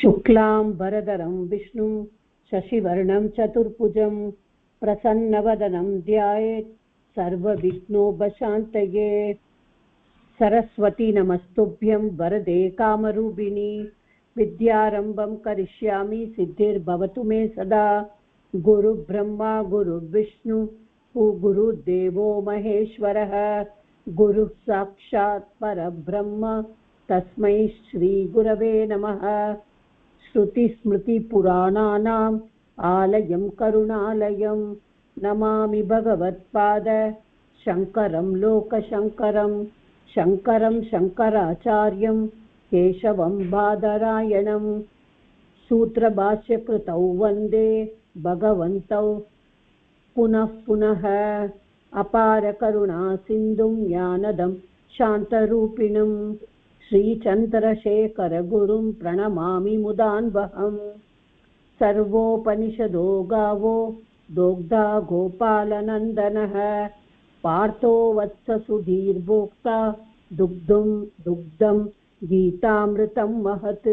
शुक्लांबरधरं विष्णुं शशिवर्णं चतुर्भुजं प्रसन्नवदनं ध्यायेत् सर्वविघ्नोपशान्तये। सरस्वती नमस्तुभ्यं वरदे कामरूपिणी विद्यारम्भं करिष्यामि सिद्धिर्भवतु मे सदा। गुरुब्रह्मा गुरुर्विष्णु गुरुर्देवो महेश्वरः गुरुः साक्षात् परब्रह्म तस्मै श्रीगुरवे नमः। श्रुतिस्मृतिपुराणानाम् आलयं करुणालयं नमामि भगवत्पाद शङ्करं लोकशङ्करं शङ्करं शङ्कराचार्यं केशवं बादरायणं सूत्रभाष्यकृतौ वन्दे भगवन्तौ पुनः पुनः। अपारकरुणा सिन्धुं ज्ञानदं शान्तरूपिणं श्रीचन्द्रशेखरगुरुं प्रणमामि मुदान्वहम्। सर्वोपनिषदो गावो दोग्धा गोपालनन्दनः पार्थो वत्ससुधीर्भोक्ता दुग्धं गीतामृतं महत्।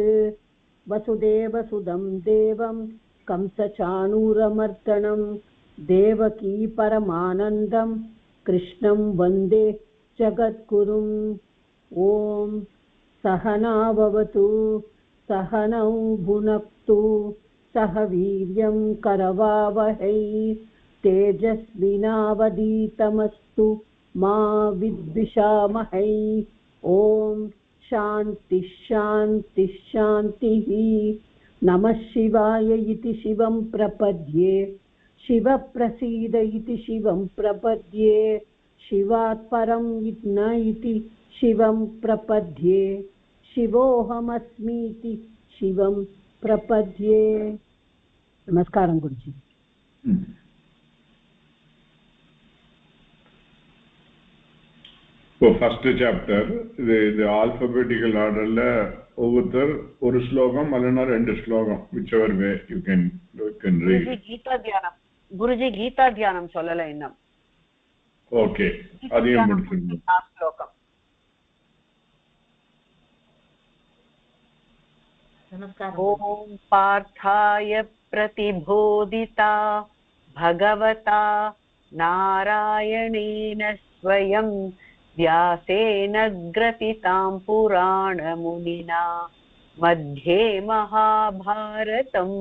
वसुदेवसुदं देवं कंसचाणूरमर्दनं देवकी परमानन्दं कृष्णं वन्दे जगद्गुरुम्। ॐ सहना भवतु सहनौ भुनक्तु सह वीर्यं करवावहै तेजस्विनावधीतमस्तु मा विद्विषामहै। ॐ शान्ति शान्ति शान्तिः। नमः शिवाय इति शिवं प्रपद्ये शिवप्रसीद इति शिवं प्रपद्ये शिवात् परं न इति शिवं प्रपद्ये शिवोऽहमस्मीति शिवं प्रपद्ये। नमस्कारं गुरुजी। So first chapter the alphabetical order la over oru slogam allana rendu slogam whichever way you can read. Guruji Geeta dhyanam sollala innam. Okay, adiyum mudichindu slogam. नमस्कारः। ॐ पार्थाय प्रतिबोधिता भगवता नारायणेन स्वयं व्यासेन ग्रथितां पुराणमुनिना मध्ये महाभारतम्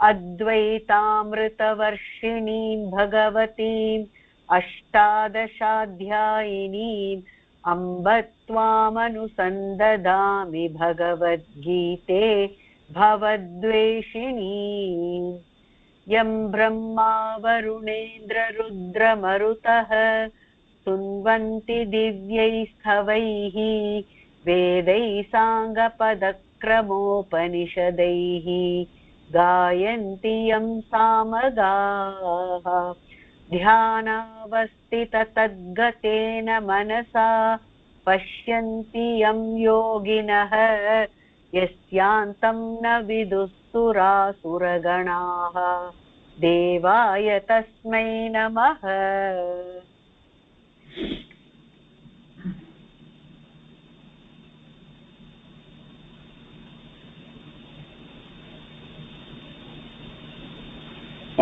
अद्वैतामृतवर्षिणीं भगवतीम् अष्टादशाध्यायिनीम् अम्ब त्वामनुसन्ददामि भगवद्गीते भवद्वेषिणी। यं ब्रह्मा वरुणेन्द्ररुद्रमरुतः स्तुवन्ति दिव्यैस्तवैः वेदैः साङ्गपदक्रमोपनिषदैः गायन्ति यं सामगाः। ध्यानावस्थिततद्गतेन मनसा पश्यन्ति यं योगिनः यस्यान्तं न विदुस्तुरासुरगणाः देवाय तस्मै नमः।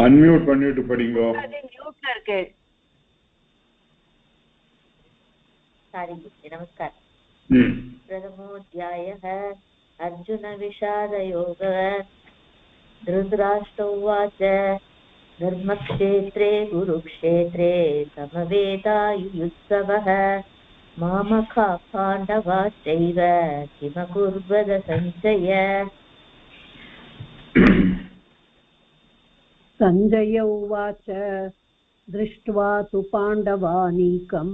unmute பண்ணிட்டு படிங்கோ. அது மியூட்ல இருக்கு. सारी नमस्कार। प्रथमोऽध्यायः अर्जुनविषादयोगः। धृतराष्ट्र उवाच धर्मक्षेत्रे कुरुक्षेत्रे समवेतायुयुत्सवः मामका पाण्डवाश्चैव किमकुर्वद सञ्जय। सञ्जय उवाच दृष्ट्वा तु पाण्डवानीकं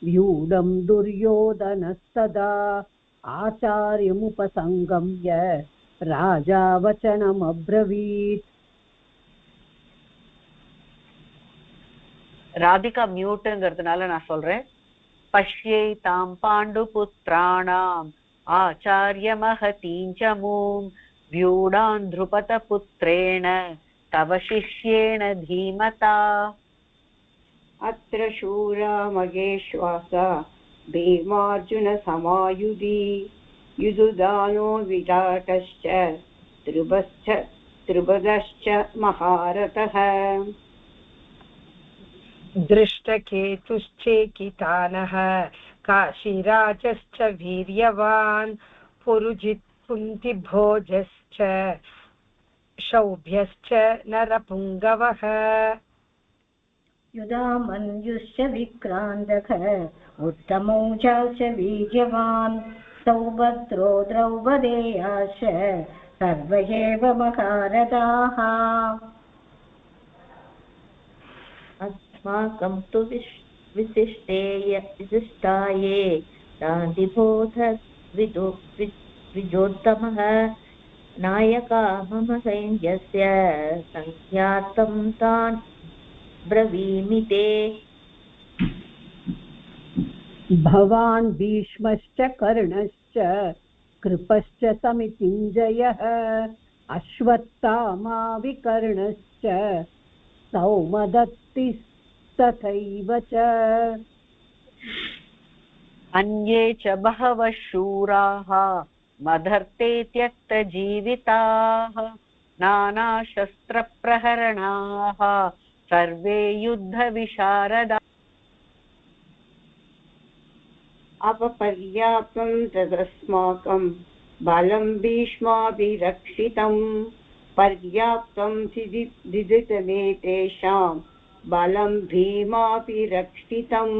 व्यूढं दुर्योधनस्तदा आचार्यमुपसङ्गम्य राजा वचनमब्रवीत्। ராதிகா மியூட்ங்கிறதுனால நான் சொல்றேன். பஷ்யைதாம் பாண்டுபுத்ராணாம் ஆச்சார்யமஹதீஞ்சமூம் व्यूढान् ध्रुपदपुत्रेण तव शिष्येण धीमता। अत्र शूरा मगेश्वासा भीमार्जुन समायुधि युजुदानो विराटश्च त्रिपदश्च महारथः दृष्टकेतुश्चेकितानः काशीराजश्च वीर्यवान् पुरुजित् कुन्तिभोजश्च शौभ्यश्च नरपुङ्गवः युधामन्युश्च विक्रान्तः उत्तमौजाश्च वीर्यवान् सौभद्रो द्रौपदेयाश्च सर्व एव महारथाः अस्माकं तु विशिष्टाये दान्तिबोध विजोत्तमः नायका मम सैन्यस्य संख्यातं तान् ब्रवीमि ते भवान् भीष्मश्च कर्णश्च कृपश्च समितिञ्जयः अश्वत्थामा विकर्णश्च सौमदत्तिस्तथैव च अन्ये च बहवः शूराः मदर्ते त्यक्तजीविताः नानाशस्त्रप्रहरणाः सर्वे युद्धविशारदा अपपर्याप्तं तदस्माकं बलं भीष्माभिरक्षितं पर्याप्तं दिदितमे तेषां बलं भीमाभिरक्षितम्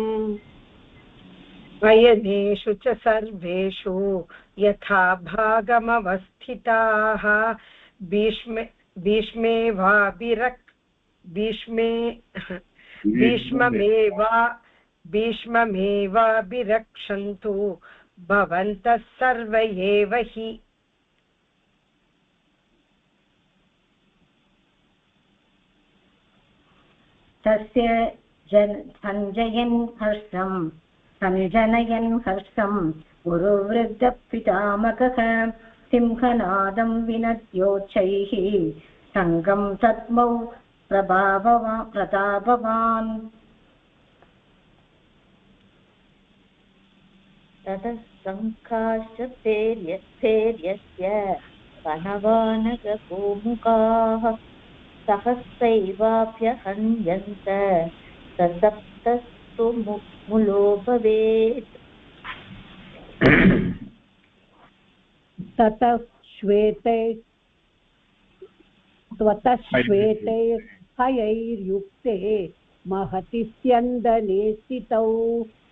वयनेषु च सर्वेषु यथा भागमवस्थिताः भीष्ममेवाभिरक्षन्तु भवन्तः सर्व एव हि तस्य सञ्जनयन् हर्षं गुरुवृद्धपितामहः सिंहनादं विनद्योच्चैः सङ्गं तद्मौ प्रतापवान् ततः शङ्खाश्च स्थैर्यस्य वनवानकगोमुखाः सहस्रैवाभ्यहन्यन्त ससप्तस्तु मुलो भवेत् त्वतः श्वेते हयैर्युक्ते महति स्यन्दने स्थितौ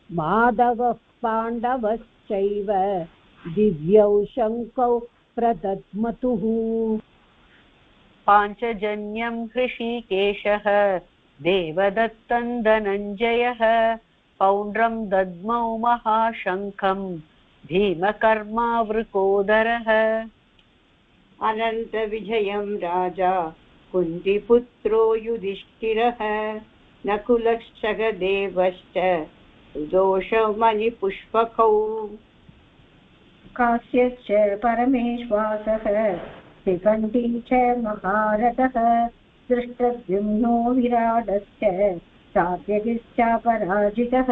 माधवः पाण्डवश्चैव दिव्यौ शङ्कौ प्रदद्मतुः पाञ्चजन्यं हृषीकेशः देवदत्तं धनञ्जयः पौण्ड्रं दद्मौ महाशङ्खं भीमकर्मावृकोदरः अनन्तविजयं राजा कुन्तिपुत्रो युधिष्ठिरः नकुलश्च सहदेवश्च सुदोषमणिपुष्पकौ काश्यश्च परमेश्वासः शिखण्डी च महारथः दृष्टद्युम्नो विराटश्च सात्यकिश्चापराजितः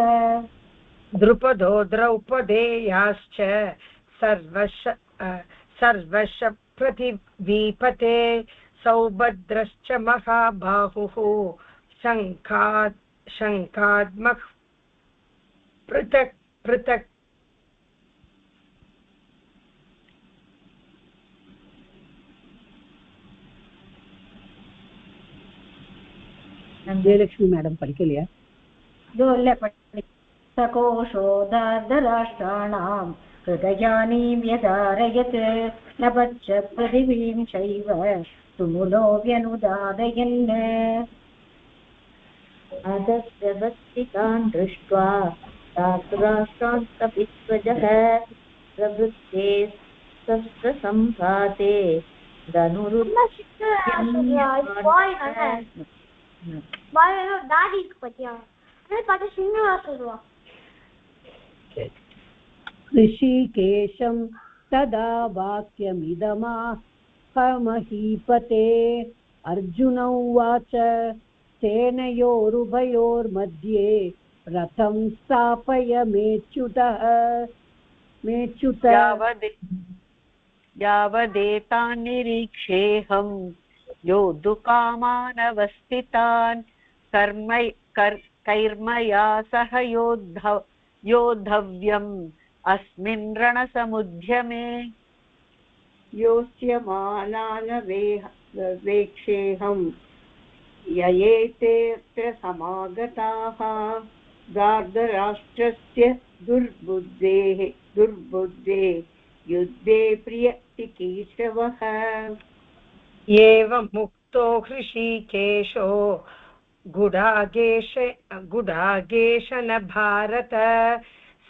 द्रुपदो द्रौपदेयाश्च सर्वश पृथिवीपते सौभद्रश्च महाबाहुः शङ्खाद्मः पृथक् पृथक् जयलक्ष्मी मैडम पढ़ के लिया सकोशोदार्धराष्ट्राणां हृदयानि व्यधारयत् नभश्च पृथिवीं चैव तुमुलो व्यनुदादयन् अदस्यवस्थितान् दृष्ट्वा धातुराष्ट्रान्तपित्वजः प्रवृत्ते शस्त्रसम्पाते ऋषिकेशं तदा वाक्यमिदमाहमहीपते अर्जुन उवाच सेनयोरुभयोर्मध्ये रथं स्थापय मेच्युतः मेच्युत यावदेतान् निरीक्षेऽहं योद्धुकामानवस्थितान् कैर्मया सह योद्धव्यम् अस्मिन् रणसमुद्यमे योत्स्यमानान् वेक्षेऽहं ययेतेऽत्र समागताः गार्धराष्ट्रस्य दुर्बुद्धे युद्धे प्रियचिकीर्षवः एवमुक्तो हृषीकेशो गुडागेश न भारत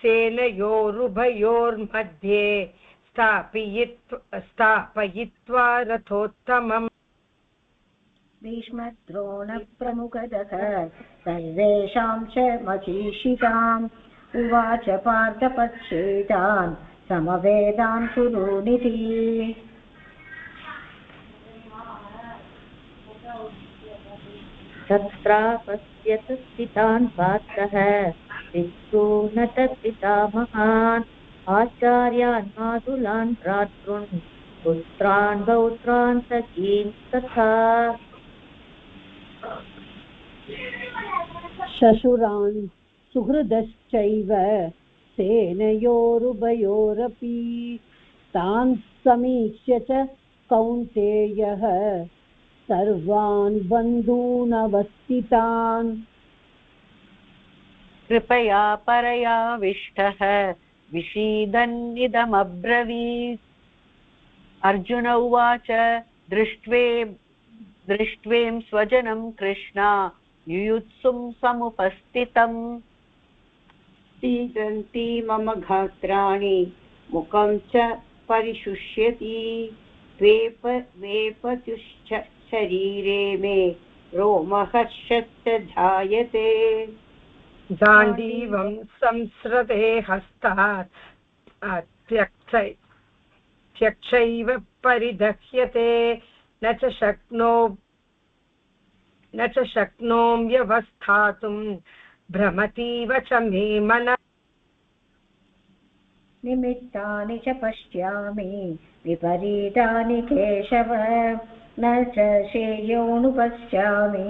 सेनयोरुभयोर्मध्ये स्थापयित्वा रथोत्तमम् भीष्मद्रोणप्रमुखतः सर्वेषां च महीषिताम् उवाच पार्थपच्छेदान् समवेदान् कुरूनिति तत्रापश्यत स्थितान् पार्थः पितॄन् आचार्यान् मातुलान् भ्रातॄन् पुत्रान् पौत्रान् सखीन् तथा शशुरान् सुहृदश्चैव सेनयोरुभयोरपि तान् समीक्ष्य च कौन्तेयः सर्वान् बन्धूनवस्थितान् कृपया परयाविष्टः विषीदन्निदमब्रवीत् अर्जुन उवाच दृष्ट्वें स्वजनं कृष्णा युयुत्सुं समुपस्थितम् सीदन्ति मम गात्राणि मुखं च परिशुष्यति वेपतुश्च शरीरे मे रोमहर्षश्च जायते गाण्डीवं संसृते हस्तात् त्यक्षैव परिदह्यते न च शक्नोम्यवस्थातुं भ्रमतीव च मे मनः निमित्तानि च पश्यामि विपरीतानि केशव न च श्रेयोनुपश्यामि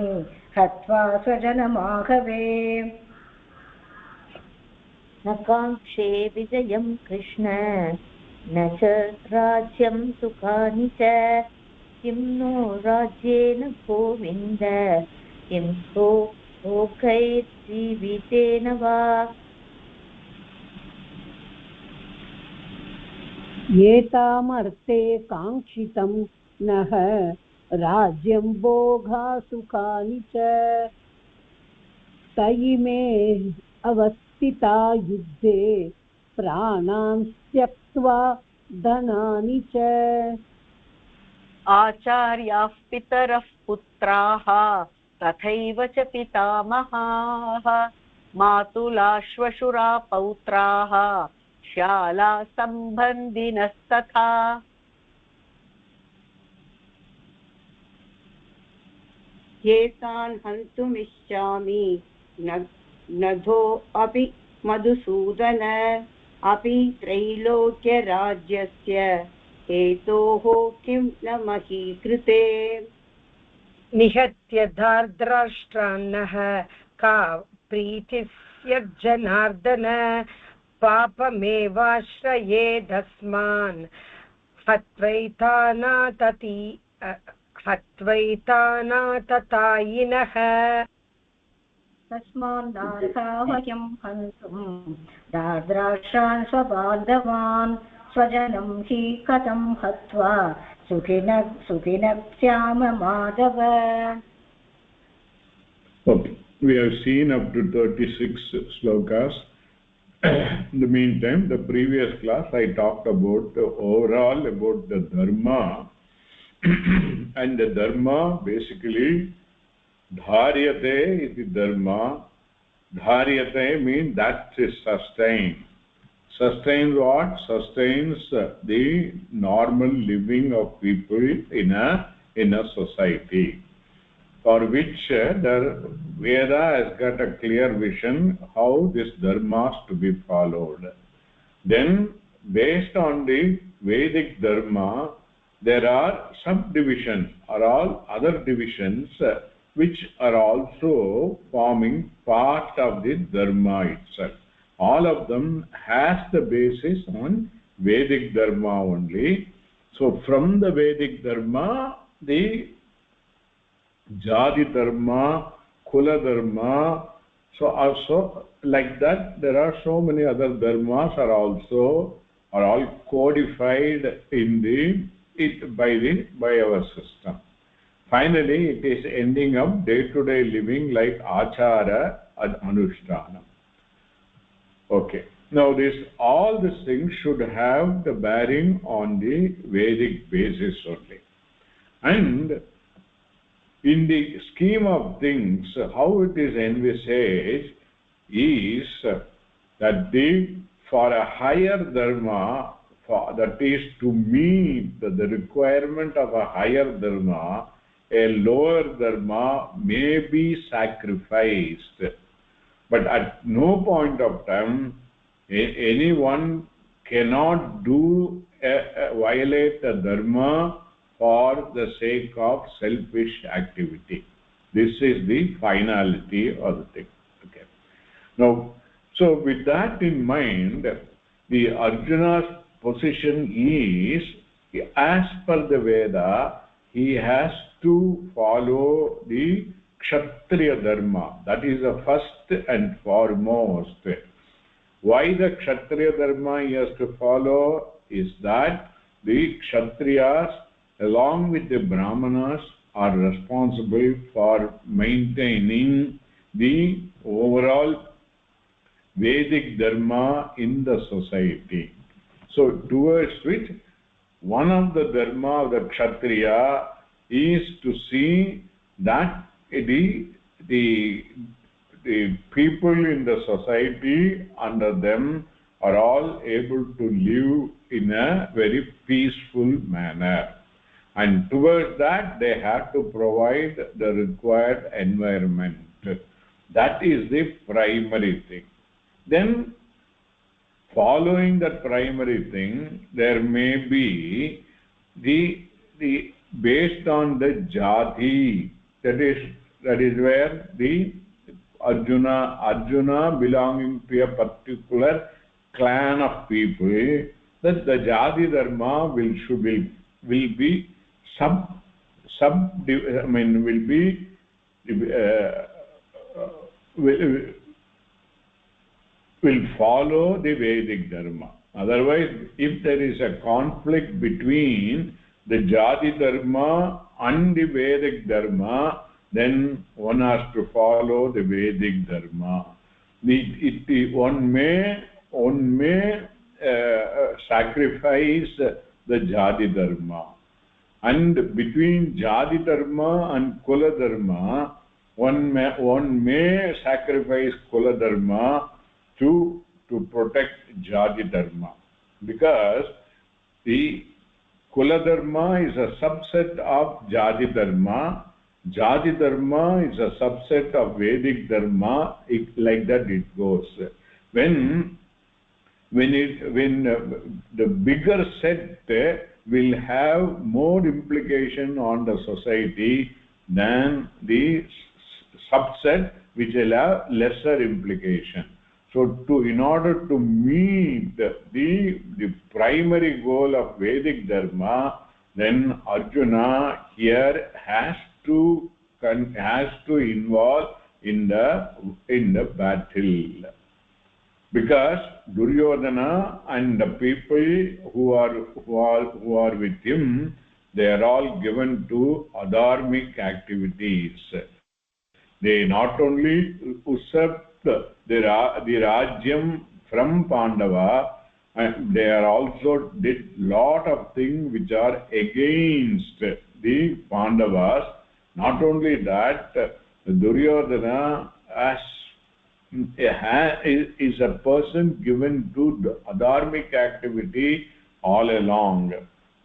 हत्वा स्वजनमाहवे न काङ्क्षे विजयं कृष्ण न च राज्यं सुखानि च किं नो राज्येन गोविन्द किं नो भोगैर्जीवितेन वा एतामर्थे काङ्क्षितं नः राज्यं भोगा सुखानि च तयिमे अवस्थिता युद्धे प्राणान् त्यक्त्वा धनानि च आचार्याः पितरः पुत्राः तथैव च पितामहाः मातुलाश्वशुरा पौत्राः श्याला सम्बन्धिनस्तथा एतान् हन्तुमिच्छामि नधो अपि मधुसूदन अपि त्रैलोक्यराज्यस्य हेतोः किं न मही कृते निहत्य धार्तराष्ट्रान्नः का प्रीतिस्य जनार्दन पापमेवाश्रयेदस्मान् हत्वैतानाततायिनः तस्मान्नार्हा वयं हन्तुं दार्द्राष्ट्रान् स्वबान्धवान् स्वजनं हि कथं हत्वा सुखिनः स्याम Madhav Okay, we have seen up to 36 slokas. In the meantime, the previous class I talked about overall about the dharma and the dharma basically dharyate iti dharma. Dharyate means that is sustained. Sustains what? Sustains the normal living of people in a society, for which the Veda has got a clear vision how this dharma is to be followed. Then based on the Vedic Dharma, there are subdivisions or all other divisions which are also forming part of the Dharma itself. All of them has the basis on Vedic Dharma only. So from the Vedic Dharma, the Jadi Dharma, Kula Dharma, so also like that there are so many other dharmas are all codified in by our system. Finally, it is ending up day-to-day living like achara and anushtana. Okay. Now all these things should have the bearing on the Vedic basis only. And in the scheme of things, how it is envisaged is that for a higher dharma, that is to meet the requirement of a higher dharma, a lower dharma may be sacrificed. But at no point of time, anyone cannot violate the dharma for the sake of selfish activity. This is the finality of the thing. Okay. Now, so with that in mind, the Arjuna's position is, as per the Veda, he has to follow the Kshatriya Dharma. That is the first and foremost. Why the Kshatriya Dharma he has to follow is that the Kshatriyas along with the Brahmanas are responsible for maintaining the overall Vedic Dharma in the society. So towards which one of the Dharma of the Kshatriya is to see that the people in the society under them are all able to live in a very peaceful manner. And towards that, they have to provide the required environment. That is the primary thing. Then, following that primary thing, there may be the based on the jati. That is where the Arjuna belonging to a particular clan of people. That the jati dharma will be will follow the Vedic Dharma. Otherwise, if there is a conflict between the Jati Dharma and the Vedic Dharma, then one has to follow the Vedic Dharma. One may sacrifice the Jati Dharma. And between Jati Dharma and Kula Dharma, one may sacrifice Kula Dharma to protect Jati Dharma. Because the Kula Dharma is a subset of Jati Dharma. Jati Dharma is a subset of Vedic Dharma. Like that it goes. When the bigger set will have more implication on the society than the subset which will have lesser implication. So in order to meet the primary goal of Vedic Dharma, then Arjuna here has to involve in the battle. Because Duryodhana and the people who are with him, they are all given to adharmic activities. They not only usurped the Rajyam from Pandava, they are also did lot of things which are against the Pandavas. Not only that, Duryodhana is a person given to adharmic activity all along.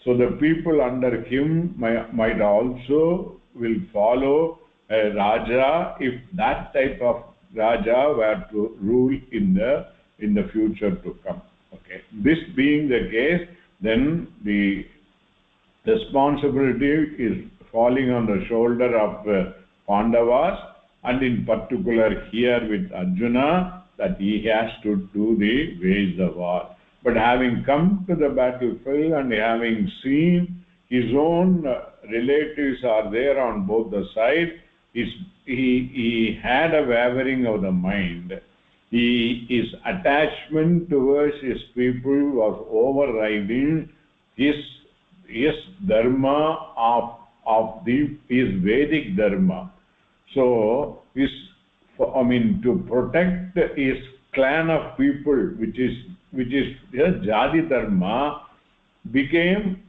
So the people under him might also will follow a Raja if that type of Raja were to rule in the future to come. Okay. Okay. This being the case, then the responsibility is falling on the shoulder of Pandavas, and in particular here with Arjuna, that he has to do the wage the war. But having come to the battlefield and having seen his own relatives are there on both the sides, he had a wavering of the mind. His attachment towards his people was overriding his dharma of his Vedic dharma. So to protect his clan of people, which is Jadi dharma, became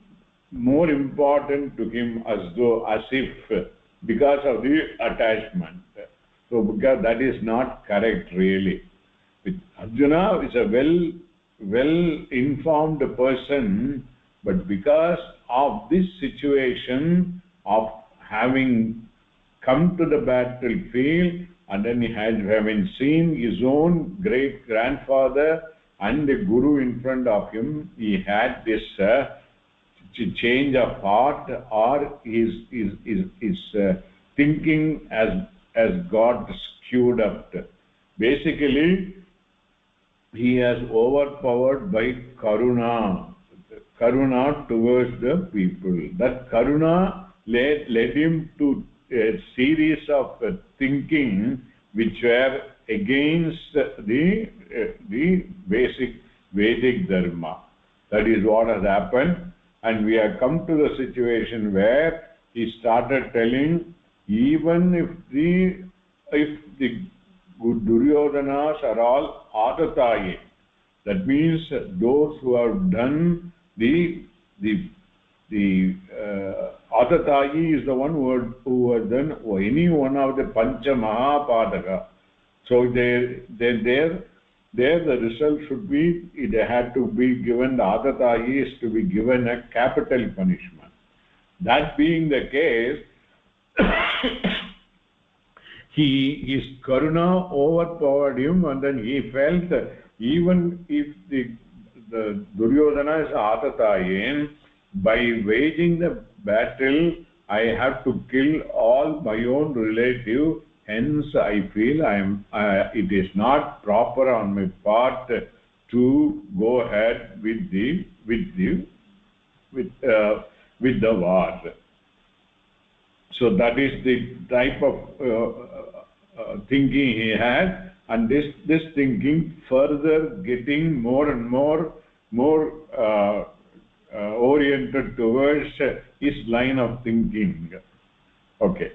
more important to him as if because of the attachment. So because that is not correct really. Arjuna is a well informed person, but because of this situation of having come to the battlefield and then having seen his own great grandfather and the guru in front of him, he had this change of heart, or his thinking as got skewed up. Basically, he has overpowered by karuna towards the people. That karuna led him to a series of thinking which were against the basic Vedic dharma. That is what has happened, and we have come to the situation where he started telling, even if the Duryodanas are all Atatayi, that means those who have done the Atatayi is the one who has done any one of the Pancha Mahapadaka. So there the result should be, it had to be given, the Atatayi is to be given a capital punishment. That being the case, his karuna overpowered him, and then he felt that even if the Duryodhana is Atatayin, by waging the battle, I have to kill all my own relative. Hence, I feel it is not proper on my part to go ahead with the war. So that is the type of thinking he had, and this thinking further getting more and more oriented towards his line of thinking. Okay,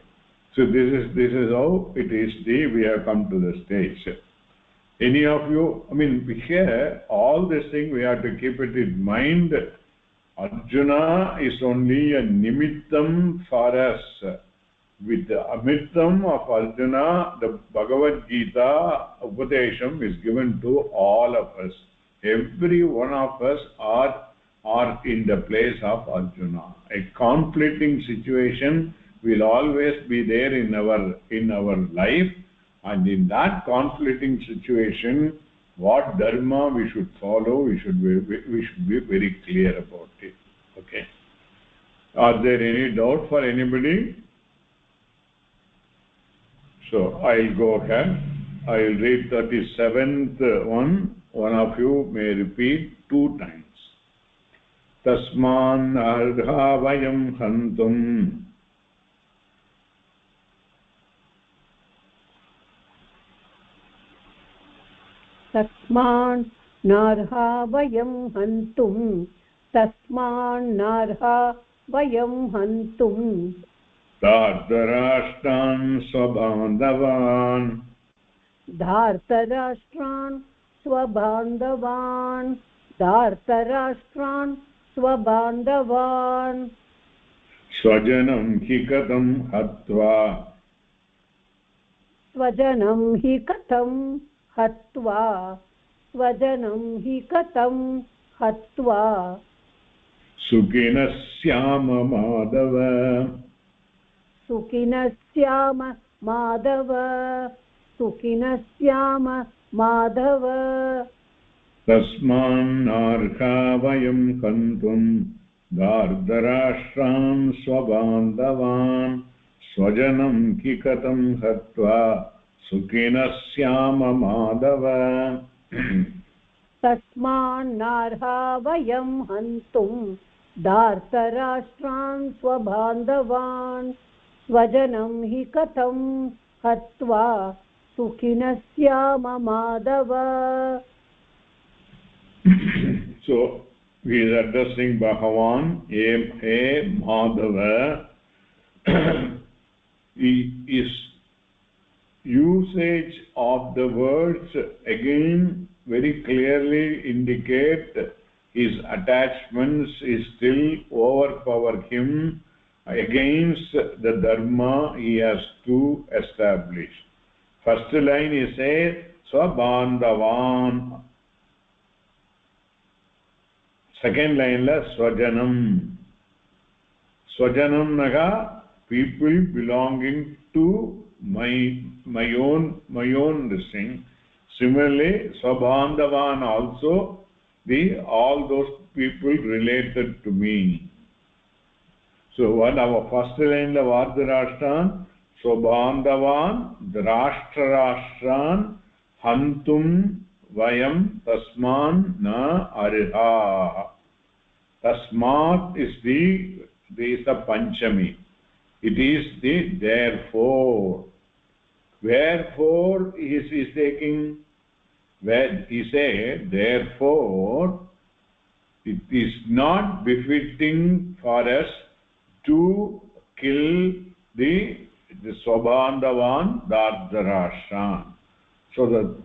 so this is how it is. We have come to the stage. Any of you? Here all this thing we have to keep it in mind. Arjuna is only a nimittam for us. With the amittam of Arjuna, the Bhagavad Gita Upadesham is given to all of us. Every one of us are in the place of Arjuna. A conflicting situation will always be there in our life, and in that conflicting situation, what dharma we should follow, we should be very clear about it. Okay. Are there any doubt for anybody? So I'll go ahead. I'll read 37th one. One of you may repeat 2 times. Tasman arha vayam hantum. तस्मान् नार्हा वयं हन्तुं तस्मान् नार्हा वयं हन्तुं धार्तराष्ट्रान् स्वबान्धवान् धार्तराष्ट्रान् स्वबान्धवान् धार्तराष्ट्रान् स्वबान्धवान् स्वजनं हि कथं हत्वा स्वजनं हि कथं हत्वा स्वजनं हि कथं हत्वा सुखिनः स्याम माधव सुखिनः स्याम माधव सुखिनः स्याम माधव तस्मान्नार्हा वयं हन्तुं धार्तराष्ट्रान् स्वबान्धवान् स्वजनं हि कथं हत्वा सुखिनः स्याम माधव तस्मान्नार्हा वयं हन्तुं धार्तराष्ट्रान् स्वबान्धवान् स्वजनं हि कथं हत्वा सुखिनः स्याम Madhav. So he is addressing Bhagavan, a Madhava. His usage of the words again very clearly indicate his attachments is still overpower him against the dharma he has to establish. First line he says Swabandhavan. Second line la Swajanam. Swajanam naga people belonging to my own this thing. Similarly, Swabandhavan also all those people related to me. So what our first line la Vardharashtan Swabandhavan Drashtrarashtan Hantum Vayam Tasman na Ariha. Tasmat is the Panchami. It is the therefore. Wherefore is taking, where he said, therefore it is not befitting for us to kill the Swabandhavan Dardharashtan. So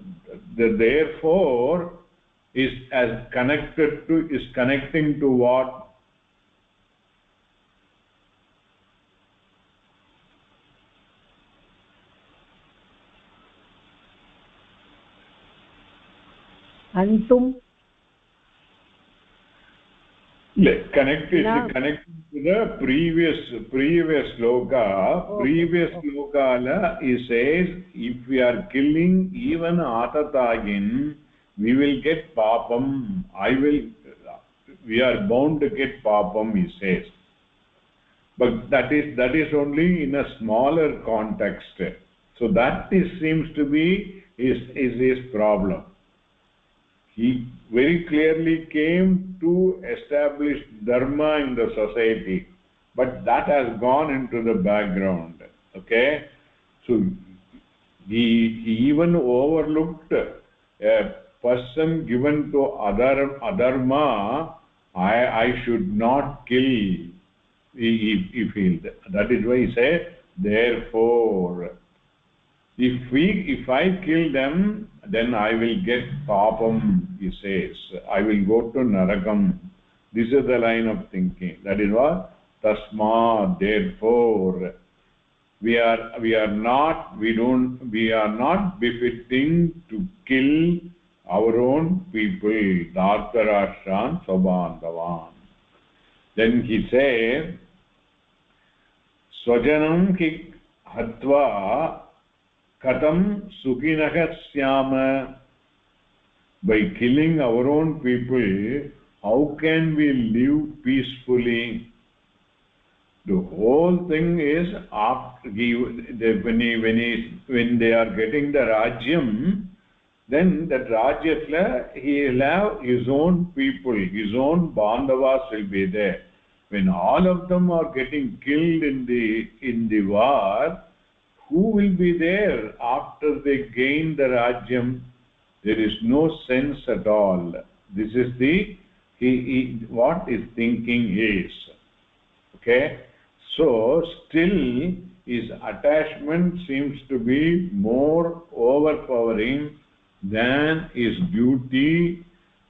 the therefore is connecting to what? Antum. Connecting to the previous sloka. Previous sloka he says, if we are killing even Atatagin, we will get papam. We are bound to get papam, he says. But that is only in a smaller context. So that seems to be his problem. He very clearly came to establish dharma in the society, but that has gone into the background. Okay, so he even overlooked a person given to adharma. I should not kill. He feels that is why he said therefore. If I kill them, then I will get papam, he says. I will go to narakam. This is the line of thinking. That is what? Tasma, therefore. We are not befitting to kill our own people. Dhartarashtan Swabandhavan. Then he said, Swajanam ki hatva Katam Sukinaha Syama. By killing our own people, how can we live peacefully? The whole thing is after when they are getting the Rajyam, then that Rajyatla he will have his own people, his own Bandhavas will be there. When all of them are getting killed in the war, who will be there after they gain the Rajyam? There is no sense at all. This is what his thinking is. Okay? So, still his attachment seems to be more overpowering than his duty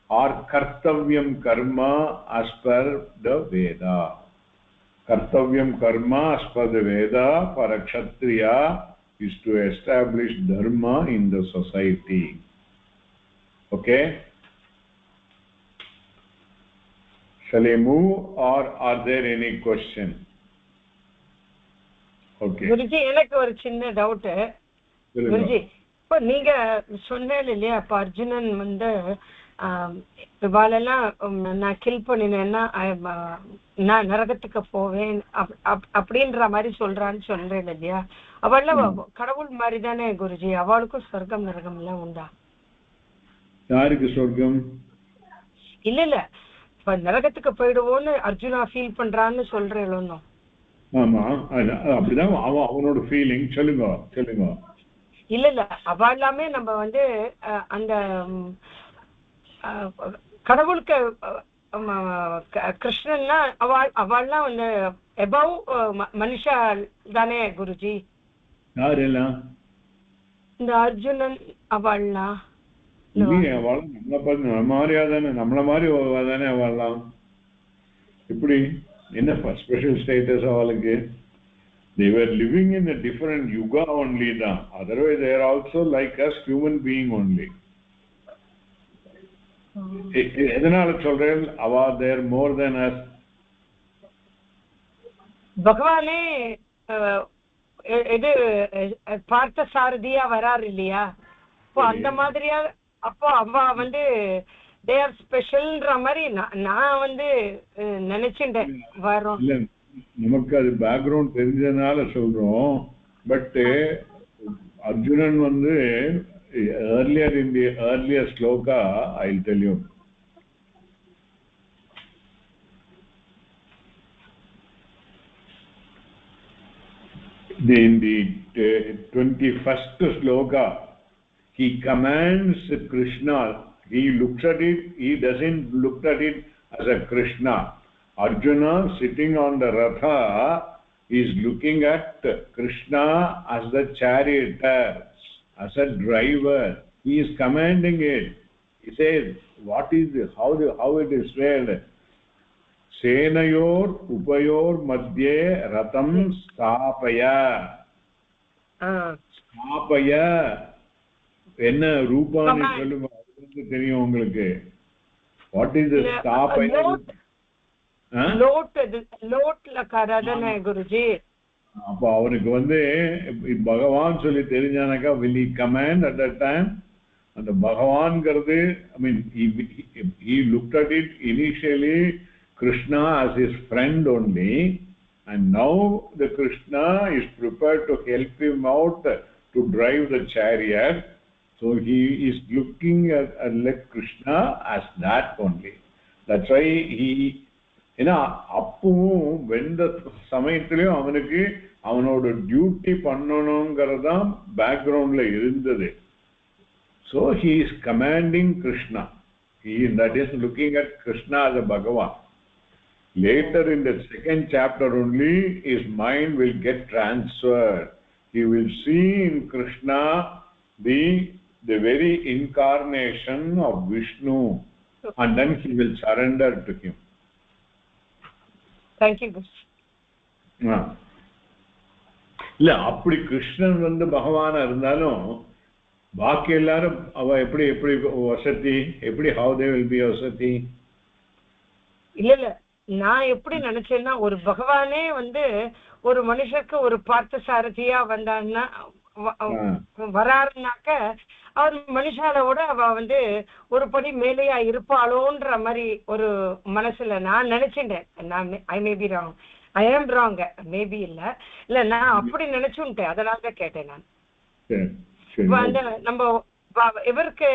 or kartavyam karma as per the Veda. Kartavyam karma as per the Veda for a Kshatriya is to establish dharma in the society. Okay? Shall I move or are there any questions? Okay. Guruji எனக்கு ஒரு சின்ன doubt. Guruji இப்போ நீங்க சொன்னேன் இல்லையா, இப்போ அர்ஜுனன் இவாளெல்லாம் நான் kill பண்ணினேன்னா நான் நரகத்துக்கு போவேன் அப்படின்ற மாதிரி சொல்றான்னு சொல்றேன் இல்லையா? அவள்லாம் கடவுள் மாதிரி தானே குருஜி, அவளுக்கும் சொர்க்கம் நரகம் எல்லாம் உண்டா? யாருக்கு சொர்க்கம்? இல்ல இப்ப நரகத்துக்கு போயிடுவோன்னு அர்ஜுனா ஃபீல் பண்றான்னு சொல்றேன். ஆமா, அப்படிதான் அவனோட ஃபீலிங். சொல்லுங்க சொல்லுங்க. இல்ல அவ எல்லாமே நம்ம வந்து அந்த கடவுளுக்கு கிருஷ்ணன்னா அவள்லாம் வந்து எபவ் மனுஷா தானே குருஜி? யாரெல்லாம்? இந்த அர்ஜுனன் அவள்லாம் இல்லையே, அவள் நம்மள மாதிரியா தானே, நம்மள மாதிரி தானே அவள்லாம். இப்படி என்ன ஸ்பெஷல் ஸ்டேட்டஸ் அவளுக்கு? They were living in a different yuga only da, otherwise they are also like us, human being only. எதனால சொல்றேன் அவா தேர் மோர் தென் us? பகவானே இது பார்த்த சாரதியா வராரு இல்லையா? அப்போ அந்த மாதிரியா, அப்போ அவ வந்து they are ஸ்பெஷல்ன்ற மாதிரி நான் வந்து நினைச்சுட்டேன் வரோம். நமக்கு அது பேக்ரவுண்ட் தெரிஞ்சதுனால சொல்றோம். பட் அர்ஜுனன் வந்து earlier in the earlier sloka, I'll tell you. In the 21st sloka, he commands Krishna. He looks at it, he doesn't look at it as a Krishna. Arjuna sitting on the Ratha is looking at Krishna as the charioteer, as a driver. He is commanding it. He says, what is this? How it is said? Senayor upayor madhye ratam stapaya. Stapaya. என்ன ரூபான்னு சொல்லுங்க, அது தெரியும் உங்களுக்கு. What is the stapaya? அப்ப அவனுக்கு வந்து பகவான் சொல்லி தெரிஞ்சானாக்கா will he command at that time? அந்த பகவான்ங்கிறது, I mean he looked at it initially Krishna as his friend only, and now the Krishna is prepared to help him out to drive the chariot, so he is looking at Krishna as that only. That's why he, ஏன்னா அப்பவும் வெந்த சமயத்திலையும் அவனுக்கு அவனோட duty பண்ணணுங்கிறதான் பேக்ரவுண்ட்ல இருந்தது. So he is commanding Krishna. That is looking at Krishna as a Bhagavan. Later in the second chapter only, his mind will get transferred. He will see in Krishna the very incarnation of Vishnu, and then he will surrender to him. Thank you. இல்ல அப்படி கிருஷ்ணன் வந்து பகவானா இருந்தாலும் பாக்கி எல்லாரும் அவ எப்படி எப்படி வசதி, எப்படி how they will be வசதி? இல்ல நான் எப்படி நினைச்சேன்னா, ஒரு பகவானே வந்து ஒரு மனுஷருக்கு ஒரு பார்த்த சாரதியா வந்தான்னா வராருனாக்க அவர் மனுஷாலோட அவ வந்து ஒரு படி மேலேயா இருப்பாளோன்ற மாதிரி ஒரு மனசுல நான் நினைச்சுட்டேன். நான் ஐ மே பி ராங், ஐ ஆம் ராங், மேபி இல்ல நான் அப்படி நினைச்சுட்டேன். அதனாலதான் கேட்டேன் நான். அந்த நம்ம இவருக்கு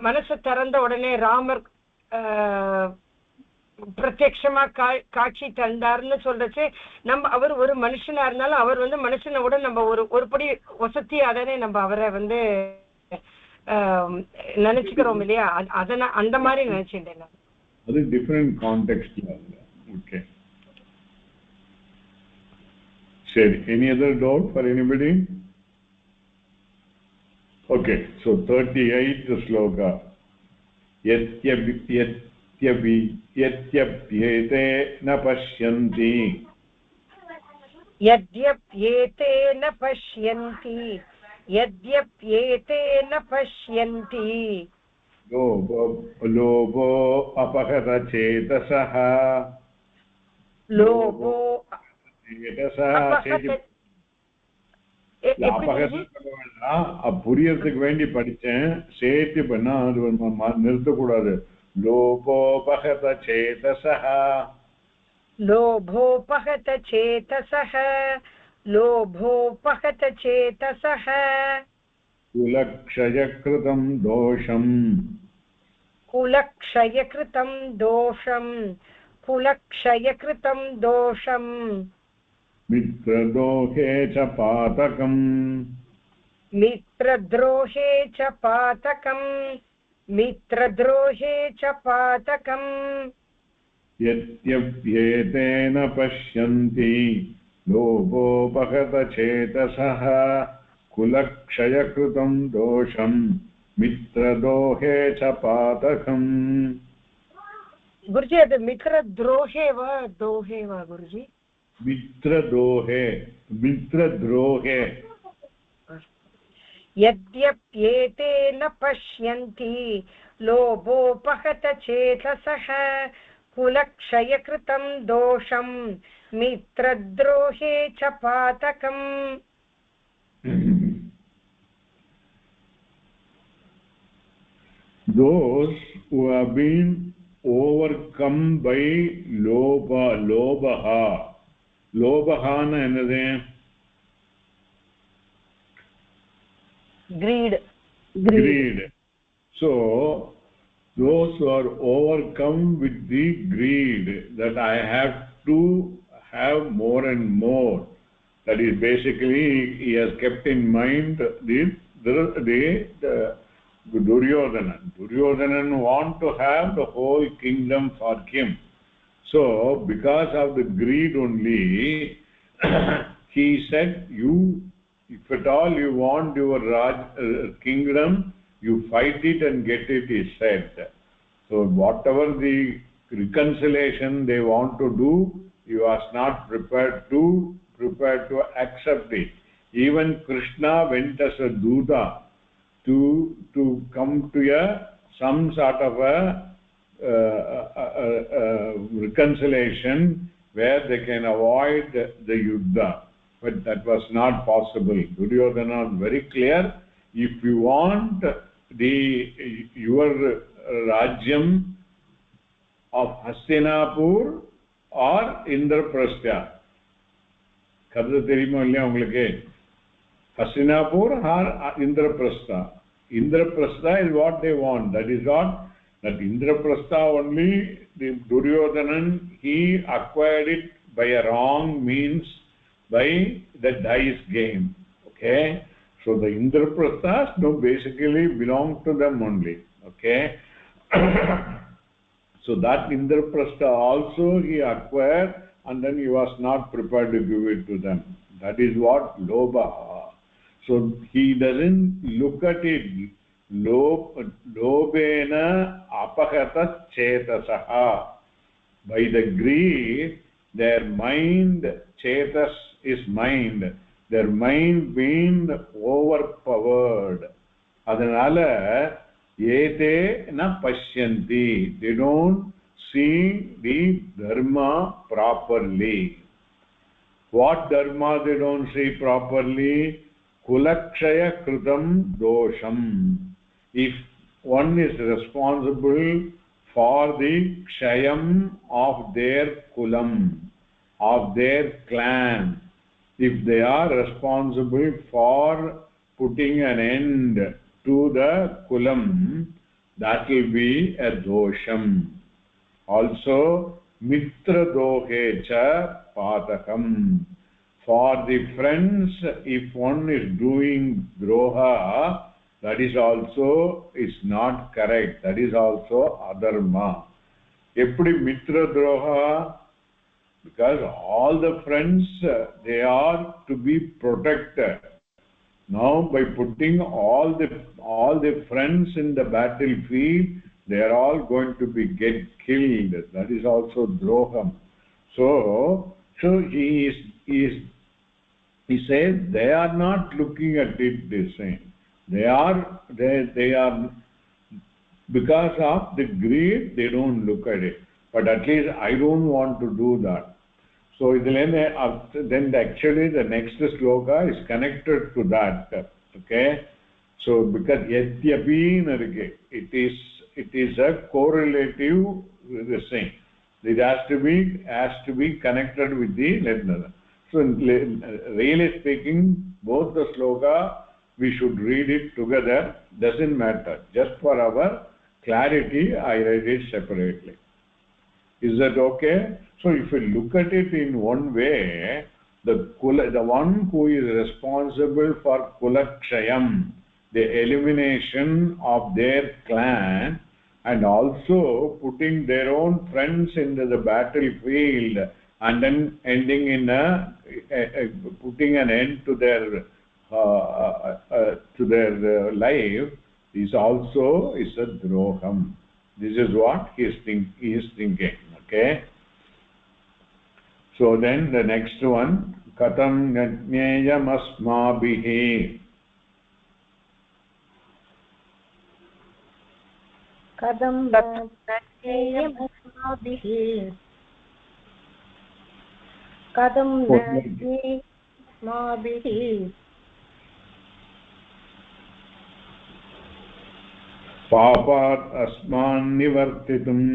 மனசு திறந்த உடனே ராமர் பிரத்யட்சமா காட்சி தந்தார்னு சொல்றச்சு, நம்ம அவர் ஒரு மனுஷனா இருந்தாலும் அவர் வந்து மனுஷனை விட நம்ம ஒரு படி வசதி அதானே நம்ம அவரை வந்து நினைச்சுக்கிறோம் இல்லையா? அத அந்த மாதிரி நினைச்சுட்டேன் நான். அது டிஃபரண்ட் கான்டெக்ஸ்ட்ல. ஓகே, சரி. Any other doubt for anybody? Okay, so 38th sloka. यद्यप्येते न पश्यन्ति यद्यप्येते न पश्यन्ति यद्यप्येते न पश्यन्ति लोभो अपहतचेतसः लोभो புரியறதுக்கு வேண்டி படிச்சேன், சேர்த்து பண்ணா அது நிறுத்தக்கூடாது. லோபோபகத சேதசஹ, लोभोपहत चेतसः, लोभोपहत चेतसः, कुलक्षयकृतं दोषम्, कुलक्षयकृतं दोषम्, कुलक्षयकृतं दोषम्, मित्रदोहे च पातकम्, मित्रद्रोहे च पातकम्, मित्रद्रोहे च पातकम्, यद्यप्येतेन पश्यन्ति लोभोपहतचेतसः कुलक्षयकृतं दोषम् मित्रदोहे च पातकम्. गुरुजी अद् मित्रद्रोहे वा दोहे वा गुरुजी? मित्रदोहे, मित्रद्रोहे. यद्यप्येतेन पश्यन्ति लोभोपहतचेतसः कुलक्षयकृतं दोषं मित्रद्रोहे च पातकम्. Those who have been overcome by lobaha. Lobahana என்னது? Greed. So those who are overcome with the greed, that I have to have more and more, that is basically he has kept in mind the Duryodhana want to have the whole kingdom for him. So because of the greed only he said, you, if at all you want your kingdom, you fight it and get it, he said. So whatever the reconciliation they want to do, you are not prepared to accept it. Even Krishna went as a Duda to come to some sort of a reconciliation where they can avoid the Yuddha, but that was not possible. Duryodhana was very clear, if you want your Rajyam of Hastinapur or Indraprastha, கதை தெரியுமா இல்லையா உங்களுக்கு? Hastinapur or Indraprastha. Indraprastha is what they want. That is what, that Indraprastha only, the Duryodanan, he acquired it by a wrong means, by the dice game. Okay? So the Indraprasthas basically belong to them only. Okay? So that Indraprastha also he acquired, and then he was not prepared to give it to them. That is what Lobha. So he doesn't look at it. Lobena apahata chetasaha. By the greed, their mind, chetas is mind, their mind being overpowered. Adanala ete na pashyanti. They don't see the dharma properly. What dharma they don't see properly? Kulakshaya kritam dosham. If one is responsible for the kshayam of their kulam, of their clan, if they are responsible for putting an end to the kulam, that will be a dosham. Also mitra dohe cha patakam. For the friends, if one is doing droha, that is also is not correct. That is also adharma. Eppadi mitra droha? Because all the friends, they are to be protected. Now by putting all the friends in the battlefield, they are all going to be get killed. That is also droham. So he says they are not looking at it the same. They are because of the greed, they don't look at it. But at least I don't want to do that. So then actually the next sloka is connected to that. Okay, so because yatyapi it is a correlative the same. It has to be connected with the letter. So really speaking, both the sloka we should read it together. Doesn't matter. Just for our clarity, I read it separately. Is that okay? So if you look at it in one way, the one who is responsible for kulakshayam, the elimination of their clan, and also putting their own friends into the battlefield, and then ending in putting an end to their life, is also a droham. This is what he is thinking. Okay. So then the next one, katam jneyam asmabhihi. कथं ज्ञेयमस्माभिः कथं ज्ञेयमस्माभिः पापात् अस्मान् निवर्तितुम्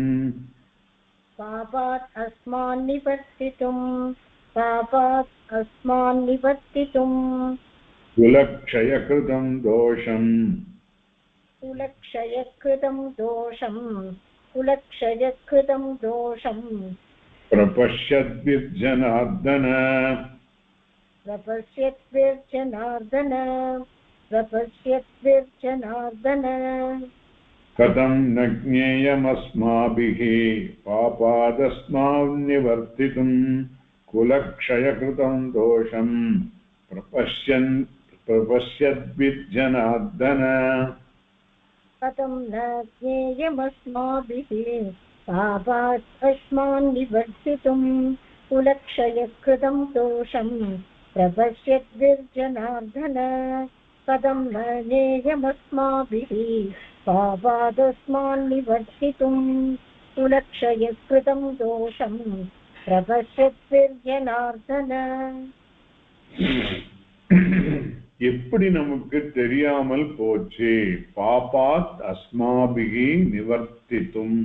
पापात् अस्मान् निवर्तितुम् पापात् अस्मान् निवर्तितुम् कुलक्षयकृतं दोषम् कुलक्षयकृतं दोषम् कुलक्षयकृतं दोषम् प्रपश्यद्भिर्जनार्दन प्रपश्यद्भिर्जनार्दन प्रपश्यद्भिर्जनार्दन कथं न ज्ञेयमस्माभिः पापादस्मान् निवर्तितुम् कुलक्षयकृतं दोषम् प्रपश्यद्भिर्जनार्दन कथं न ज्ञेयमस्माभिः पापात् अस्मान् निवर्तितुम् कुलक्षयकृतं दोषम् प्रपश्यद्भिर्जनार्दन कथं न ज्ञेयमस्माभिः पापादस्मान् निवर्तितुम् कुलक्षयकृतं दोषम् प्रपश्यद्भिर्जनार्दन எப்படி நமக்கு தெரியாமல் போச்சு பாபாத் அஸ்மாபிகி நிவர்த்தித்தும்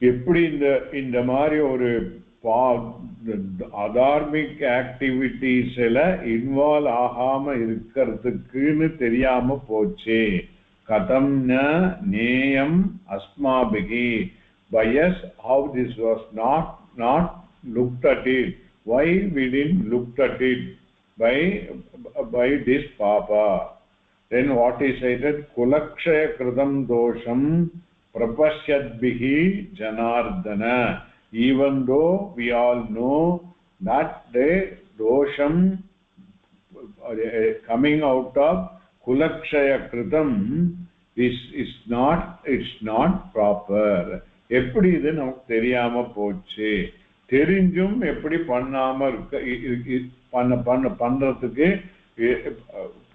எப்படி இந்த மாதிரி ஒரு அதார்மிக் ஆக்டிவிட்டிஸ்ல இன்வால்வ் ஆகாம இருக்கிறதுக்குன்னு தெரியாம போச்சு கதம் ந நேயம் அஸ்மாபிகி by us how this was not looked at it, why we didn't looked at it by this papa. Then what is said, kulakshaya kritam dosham prapashyadbihi janardana. Even though we all know that the dosham coming out of kulakshaya kritam is not proper. எப்படி இது நமக்கு தெரியாம போச்சு தெரிஞ்சும் எப்படி பண்ணாம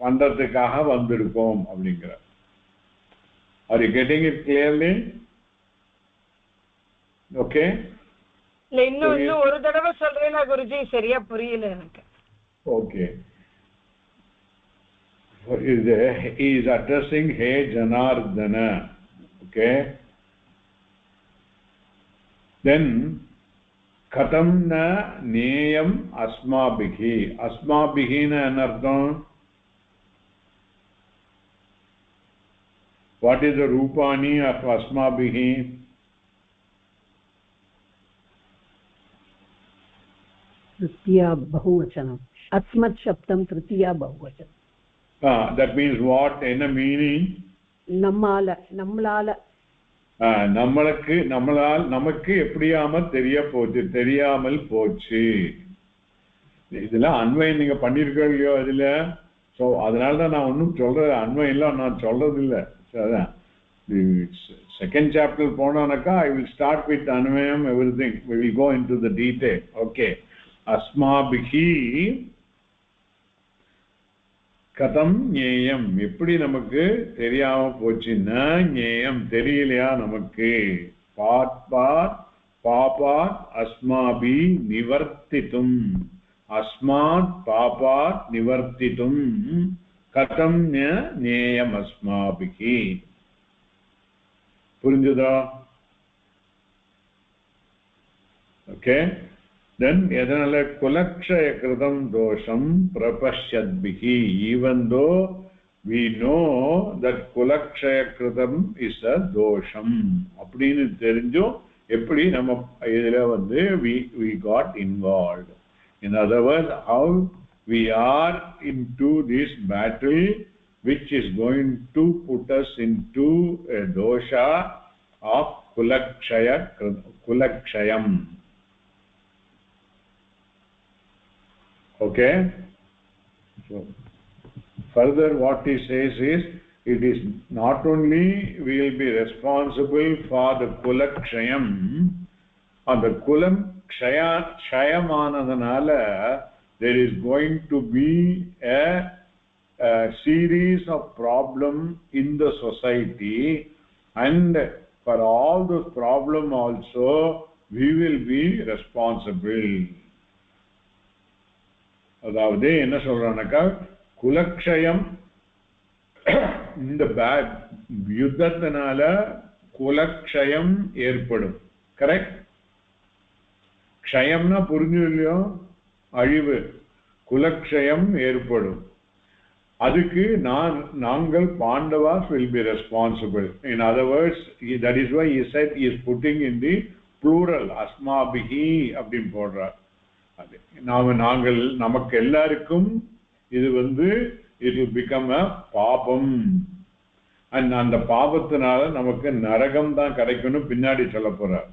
பண்றதுக்காக வந்திருக்கோம் அப்படிங்கிற. Are you getting it clearly? Okay. இன்னும் ஒரு தடவை சொல்றேன்னா குருஜி சரியா புரியல எனக்கு. Okay. He is addressing Hey Janardana. Okay. Then katam na neyam asmabhihi. Asmabhihi na anartham. What is the rupani of asmabhihi? Tritiya bahuvachanam. Asmat shabdam tritiya bahuvachanam. That means what in a meaning? நம்மளால நமக்கு தெரியாமல் போச்சு. இதெல்லாம் அன்வயம் நீங்க பண்ணிருக்கோம் இல்லையோ அதுல. சோ அதனாலதான் நான் ஒன்னும் சொல்றது அன்வயம் இல்ல நான் சொல்றது இல்ல. அதான் செகண்ட் சாப்டர் போனானாக்கா I will start with anvayam everything. We will go into the detail. Okay. Asmabhihi கதம் ஞேயம் எப்படி நமக்கு தெரியாம போச்சுன்னா ஞேயம் தெரியலையா நமக்கு பாபாத் அஸ்மாபி நிவர்த்தித்தும் அஸ்மாத் பாபாத் நிவர்த்தித்தும் கதம் ஞேயம் அஸ்மாபிகி புரிஞ்சுதா okay then edanale kulakshaya kritam dosham prapashyadbihi even though we know that kulakshaya kritam is a dosham appadinu therinjo eppadi nama idile vandu we got involved in other words how we are into this battle which is going to put us into a dosha of kulakshayam okay so further what he says is it is not only we will be responsible for the kulakshayam and the kulam kshayamanadanaala there is going to be a series of problems in the society and for all those problems also we will be responsible அதாவது என்ன சொல்றானக்கா குலக்ஷயம் இந்த யுத்தத்தினால குலக்ஷயம் ஏற்படும் correct க்ஷயம்னா புரிஞ்சு இல்லையோ அழிவு குலக்ஷயம் ஏற்படும் அதுக்கு நாங்கள் Pandavas will be responsible in other words that is why he said he is putting in the plural asmabihi அப்படினு போடுறார் நாங்கள் நமக்கு எல்லாருக்கும் இது it will become a பாபம் and அந்த பாபத்தினால நமக்கு நரகம் தான் கிடைக்கணும் பின்னாடி சொல்ல போறார்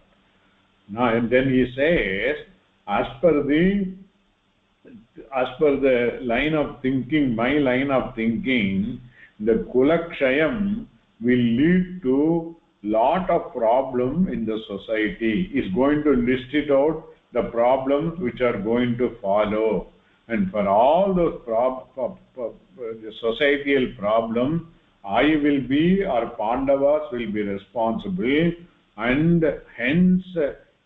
and then he says as per the line of thinking my line of thinking the kulakshayam will lead to lot of problem in the society is going to list it out the problems which are going to follow and for all those the societal problems I will be or Pandavas will be responsible and hence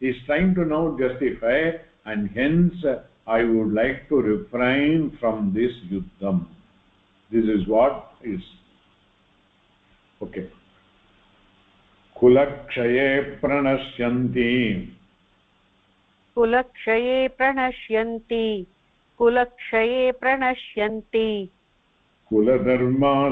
he is trying to now justify and hence I would like to refrain from this yuddham this is what is okay kulakshaye pranashyanti कुलक्षये प्रणश्यन्ति कुलधर्माः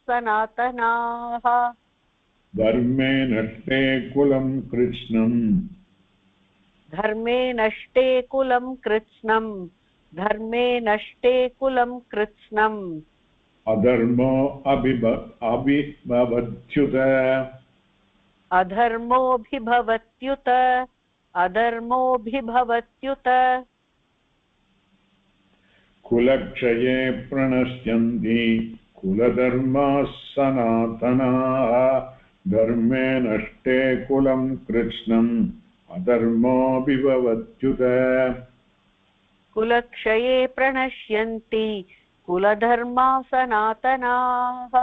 सनातनाः धर्मे नष्टे कुलं कृत्स्नम् अधर्मो अधर्मोऽभिभवत्युत कुलक्षये प्रणश्यन्ति कुलधर्माः सनातनाः धर्मे नष्टे कुलं कृत्स्नम् अधर्मोऽभिभवत्युत कुलक्षये प्रणश्यन्ति कुलधर्मा सनातनाः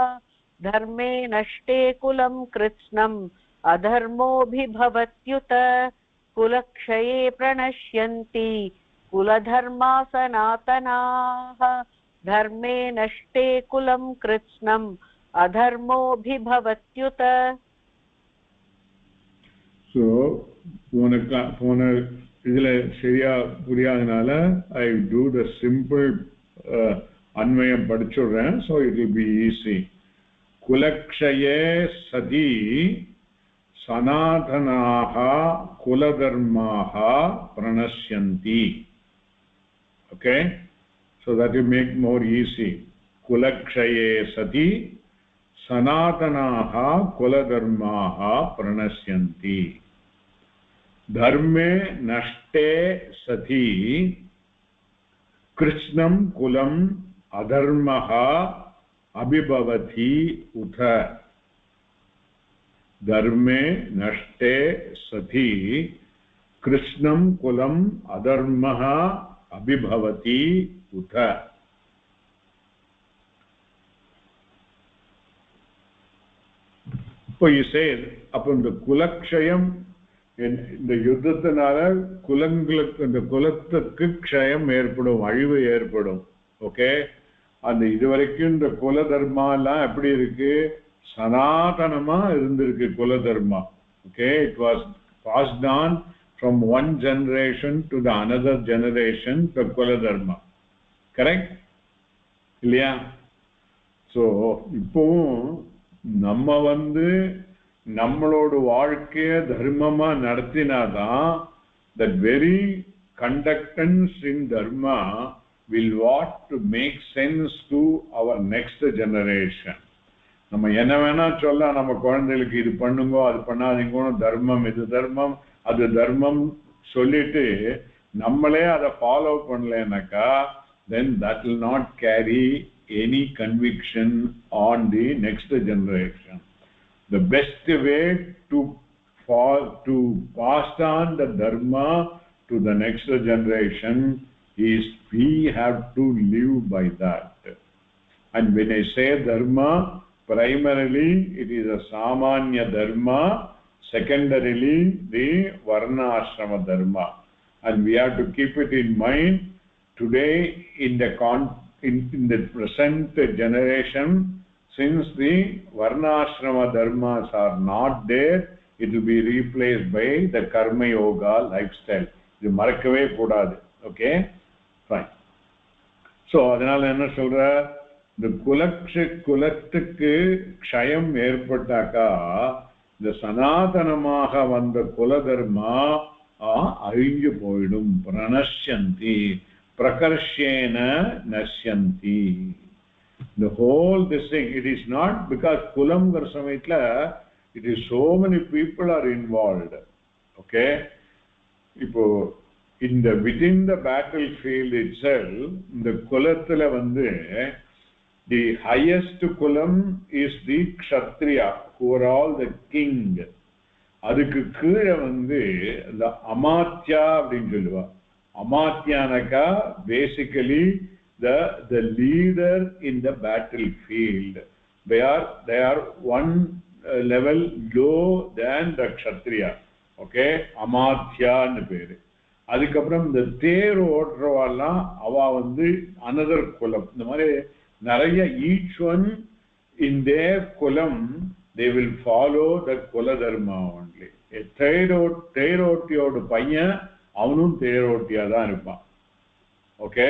धर्मे नष्टे कुलं कृत्स्नम् अधर्मोऽभिभवत्युत कुलक्षये प्रणश्यन्ति कुलधर्मा सनातनाः धर्मे नष्टे कुलं कृत्स्नम् अधर्मोऽभिभवत्युत so போன இதுல சரியா புரியாதனால I do the simple अन्वयं पढ़िचुर्रेन so it will be easy kulakshaye sati sanatanaha kuladharmaha pranashyanti okay so that will make more easy kulakshaye sati sanatanaha kuladharmaha pranashyanti dharme nashte sati कृष्णं कुलम अधर्मः अभिभवति उत धर्मे नष्टे सति krishnam kulam adharmaha abhibhavati uta. So you say upon the kulakshayam இந்த யுத்தத்தினால குலங்களுக்கு இந்த குலத்துக்கு க்ஷயம் ஏற்படும், அழிவு ஏற்படும். ஓகே, அந்த இதுவரைக்கும் இந்த குல தர்மா எல்லாம் எப்படி இருக்கு, சனாதனமா இருந்திருக்கு குல தர்மா. Okay, it was passed on from one generation to the another generation, the kula dharma. Correct? இல்லையா? So இப்போவும் நம்ம நம்மளோட வாழ்க்கைய தர்மமா நடத்தினாதான் that very conductance in dharma will what to make sense to our next generation. நம்ம என்ன வேணா சொல்ல, நம்ம குழந்தைகளுக்கு இது பண்ணுங்க அது பண்ணாதீங்க, தர்மம் இது தர்மம் அது தர்மம் சொல்லிட்டு நம்மளே அதை follow பண்ணலனாக்கா then that will not carry any conviction on the next generation. The best way to pass on the dharma to the next generation is we have to live by that. And when I say dharma, primarily it is a samanya dharma, secondarily the varna ashrama dharma. And we have to keep it in mind today in the present generation. Since the varnashrama dharmas are not there, it will be replaced by the karma yoga lifestyle. இது மறக்கவே கூடாது. Okay, fine. So அதனால என்ன சொல்ற, இந்த குலத்துக்கு க்ஷயம் ஏற்பட்டாக்கா இந்த சனாதனமாக வந்த குல தர்மா அழிஞ்சு போயிடும். பிரணஷ்யந்தி பிரகர்ஷேன நஷ்யந்தி. The whole this thing, it is not because kulam garsamitla it is so many people are involved. Okay, ipo within the battlefield itself, the kulathula the highest kulam is the kshatriya, who are all the king. adukku keela the amatya அப்படினு சொல்லுவா. amatyanaka basically the leader in the battlefield. They are one level low than the kshatriya. Okay, amatya nu peru. adukapram the தேர் ஓட்றவாலாம் அவ another kulam. இந்த மாதிரி நிறைய each one in their kulam they will follow the kula dharma only. தேரோட்டியோட பையன் அவனும் தேரோட்டியா தான் இருப்பான். Okay,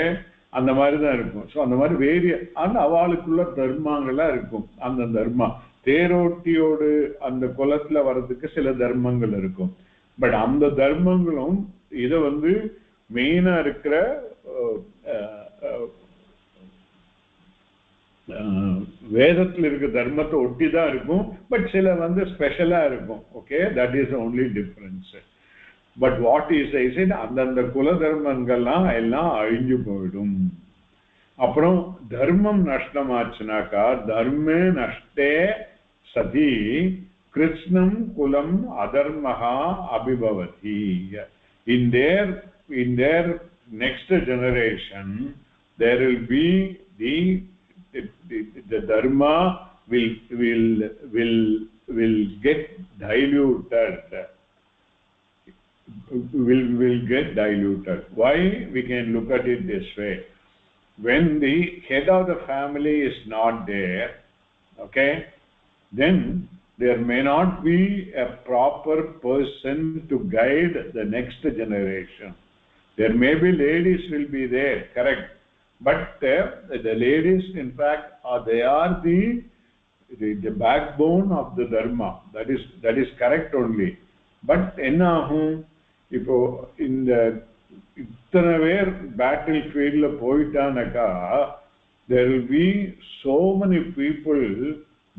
அந்த மாதிரி தான் இருக்கும். ஸோ அந்த மாதிரி அந்த அவளுக்குள்ள தர்மங்கள்லாம் இருக்கும். அந்த தர்மா தேரோட்டியோடு அந்த குலத்துல வர்றதுக்கு சில தர்மங்கள் இருக்கும். பட் அந்த தர்மங்களும் இதை மெயினா இருக்கிற வேதத்தில் இருக்கிற தர்மத்தை ஒட்டி தான் இருக்கும். பட் சில ஸ்பெஷலா இருக்கும். Okay, that is only difference. But what is அந்தந்த குல தர்மங்கள்லாம் எல்லாம் அழிஞ்சு போயிடும். அப்புறம் தர்மம் நஷ்டமாச்சுனாக்கா தர்மே நஷ்டே சதி கிருஷ்ணம் குலம் அதர்மஹா அபிபவதி. In their next generation there will be the dharma will get diluted. Will get diluted. Why? We can look at it this way. When the head of the family is not there, okay, then there may not be a proper person to guide the next generation. There may be ladies will be there, correct, but the ladies in fact they are the backbone of the dharma. That is correct only. But என்னாகும், இப்போ இந்த இத்தனை பேர் battle ஃபீல்ட்ல போயிட்டானாக்கா there will be so many people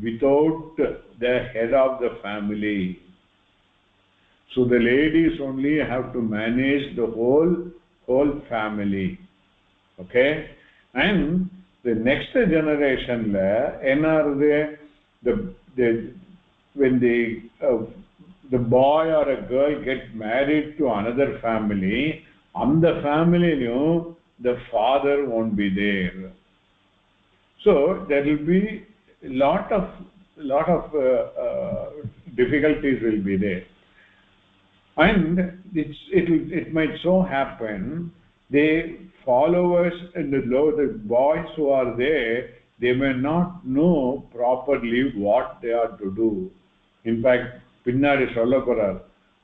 without the head of the family. So the ladies only have to manage the whole family. Okay, and the next generation la enarudhe when the boy or a girl get married to another family, and the family the father won't be there. So there will be lot of difficulties will be there, and it might so happen the followers and the boys who are there, they may not know properly what they are to do. In fact, பின்னாடி சொல்ல போறார்,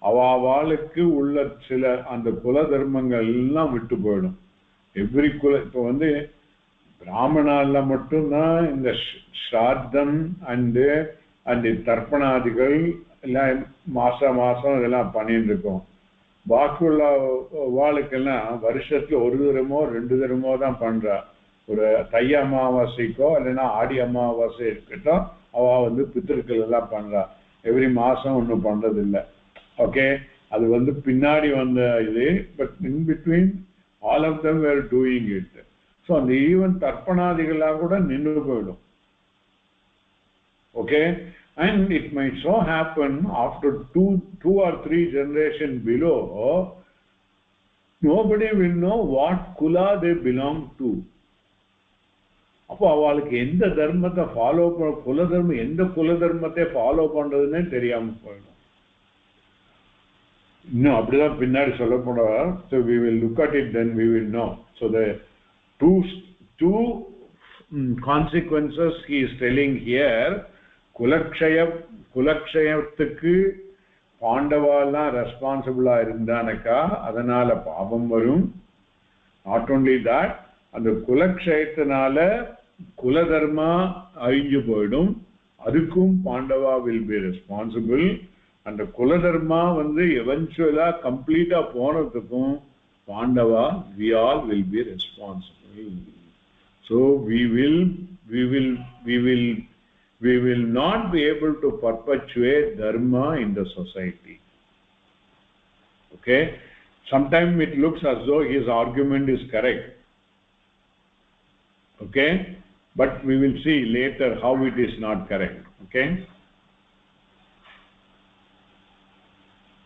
அவாளுக்கு உள்ள சில அந்த குல தர்மங்கள் எல்லாம் விட்டு போயிடும். எவ்ரி குல இப்போ பிராமணால மட்டும்தான் இந்த ஸ்ராத்தம் அந்த தர்ப்பணாதிகள் எல்லாம் மாசம் இதெல்லாம் பண்ணிட்டு இருக்கோம். பாக்கியுள்ள வாளுக்கெல்லாம் வருஷத்துல ஒரு தரமோ 2 தரமோ தான் பண்றா. ஒரு தை அமாவாசைக்கோ இல்லைன்னா ஆடி அமாவாசை இருக்கட்டும், அவ பித்திருக்கள் எல்லாம் பண்றா. எவ்ரி மாசம் ஒன்றும் பண்றது இல்லை. ஓகே, அது பின்னாடி வந்த இது. But in between all of them were doing it. So அந்த ஈவன் தர்ப்பணாதிகளாக கூட நின்று போயிடும். Okay, and it might so happen after two or three generations below, nobody will know what kula they belong to. அப்போ அவளுக்கு எந்த தர்மத்தை follow எந்த குல தர்மத்தை ஃபாலோ பண்றதுன்னே தெரியாம போயிடும். இன்னும் அப்படிதான் பின்னாடி சொல்ல போனார். So we will look at it, then we will know. So the two consequences he is telling here. குலக்ஷயத்துக்கு பாண்டவாலாம் ரெஸ்பான்சிபிளா இருந்தானக்கா, அதனால பாபம் வரும். நாட் ஓன்லி தட், அந்த குலக்ஷயத்தினால குலதர்மா அழிஞ்சு போயிடும். அதுக்கும் பாண்டவா வில் பி ரெஸ்பான்சிபிள். அந்த குலதர்மா எவென்ச்சுவலா கம்ப்ளீட்டா போனதுக்கும் Pandava we all will be responsible. So we will not be able to perpetuate dharma in the society. Okay, sometimes it looks as though his argument is correct. Okay, but we will see later how it is not correct. Okay,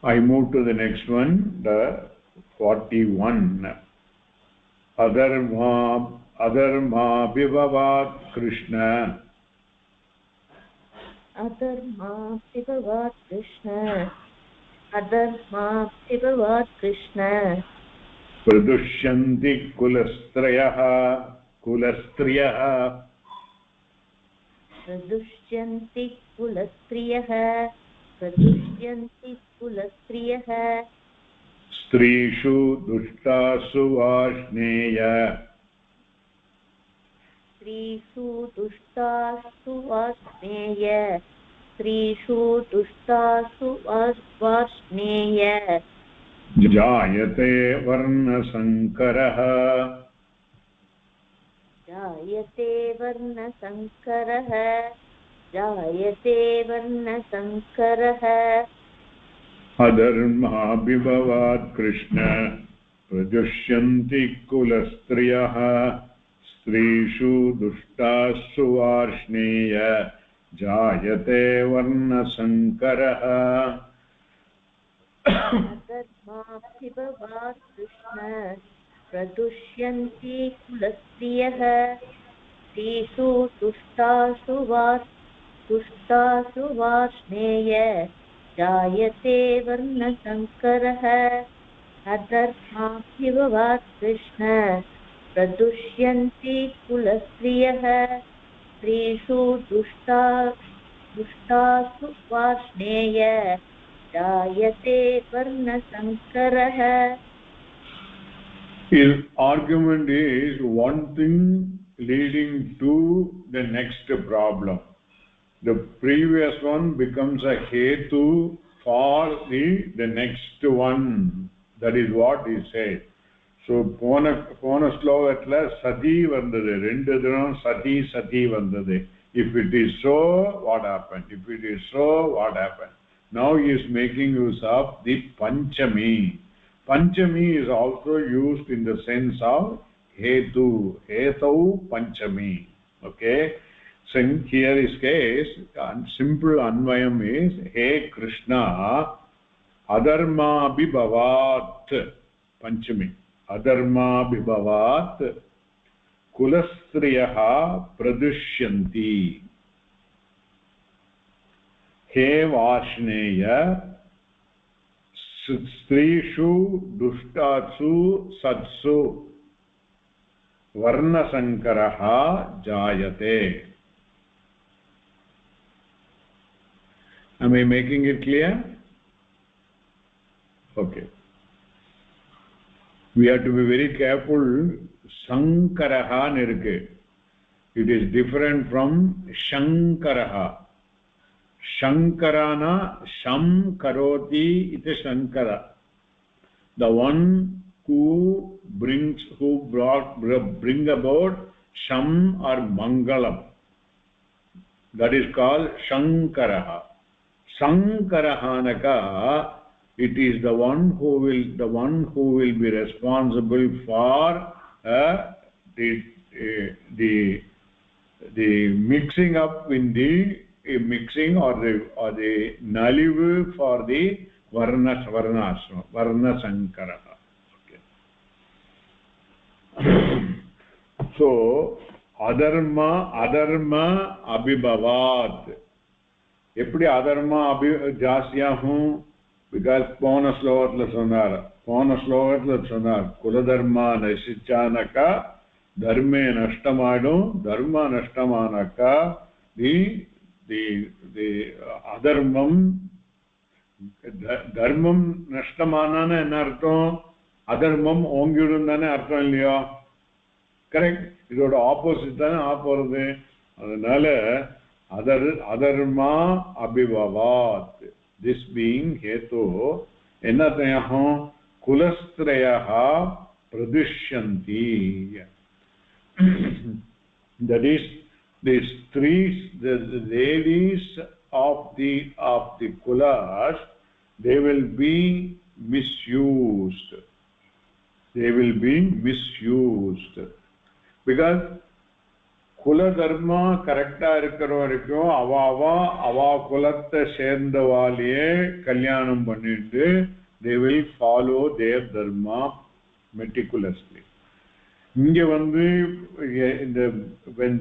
I move to the next one, the 41. Adharma bhivavat Krishna. Adharma bhivavat Krishna. Adharma bhivavat Krishna. Pradushyanti kulastrayah. Pradushyanti kulastriyah. Strishu dushtasu vashneya. Strishu dushtasu vashneya. Jayate varna sankarah. Jayate varna sankarah. Adharma bhivavat Krishna. Prajushyanti kulastriyah. Strishu dushtasu varshneya. Jayate varna sankarah. Adharma bhivavat Krishna. Pradushyanti kulastriyah. Strishu dushtasu varshneya. Jayate varna sankarah. Adharma bhivavat Krishna. Pradushyanti kulastriyah. Strishu dushtasu varshneya. Jayate varna sankarah. His argument is one thing leading to the next problem. The previous one becomes a hetu for the next one. That is what he said. So pona slokatla sati vandadu, rendu tharam sati vandadu. If it is so, what happened? If it is so, what happened? Now he is making use of the panchami. Panchami is also used in the sense of hetu panchami. Okay, since here is case simple anvayam is he Krishna adharma bhibavat panchami adharma bhibavat kulastriyah pradushyanti he vashneya strishu dushtatsu satsu varna sankaraha jayate. Am I making it clear? Okay. We have to be very careful. Sankaraha nirke. It is different from Shankaraha. Shankarana Sham Karoti iti Shankara. The one who bring about Sham or Mangalam. That is called Shankaraha. Sankarahanaka, it is the one who will be responsible for the mixing up in the mixing or the nalivu for the varna sankaraha. Okay. So adharma abhibavat. எப்படி adharma ஜாஸ்தியாகும்? Because போன ஸ்லோகத்தில் சொன்னார் குலதர்மா நசிச்சானக்கா தர்மே நஷ்டமாயிடும். தர்மா நஷ்டமானாக்கா தி அதர்மம் தர்மம் நஷ்டமானான்னு என்ன அர்த்தம்? அதர்மம் ஓங்கிடும் தானே அர்த்தம் இல்லையா? கரெக்ட். இதோட ஆப்போசிட் தானே ஆப்போறது. அதனால adharma abhibavat, this being hetu ennathayaham kulastrayaha pradushyanti. That is, these three the ladies of the kulas, they will be misused. Because குல தர்மா கரெக்டா இருக்கிற வரைக்கும் அவா குலத்தை சேர்ந்தவாலேயே கல்யாணம் பண்ணிட்டு they will follow their dharma meticulously. இங்க வந்து when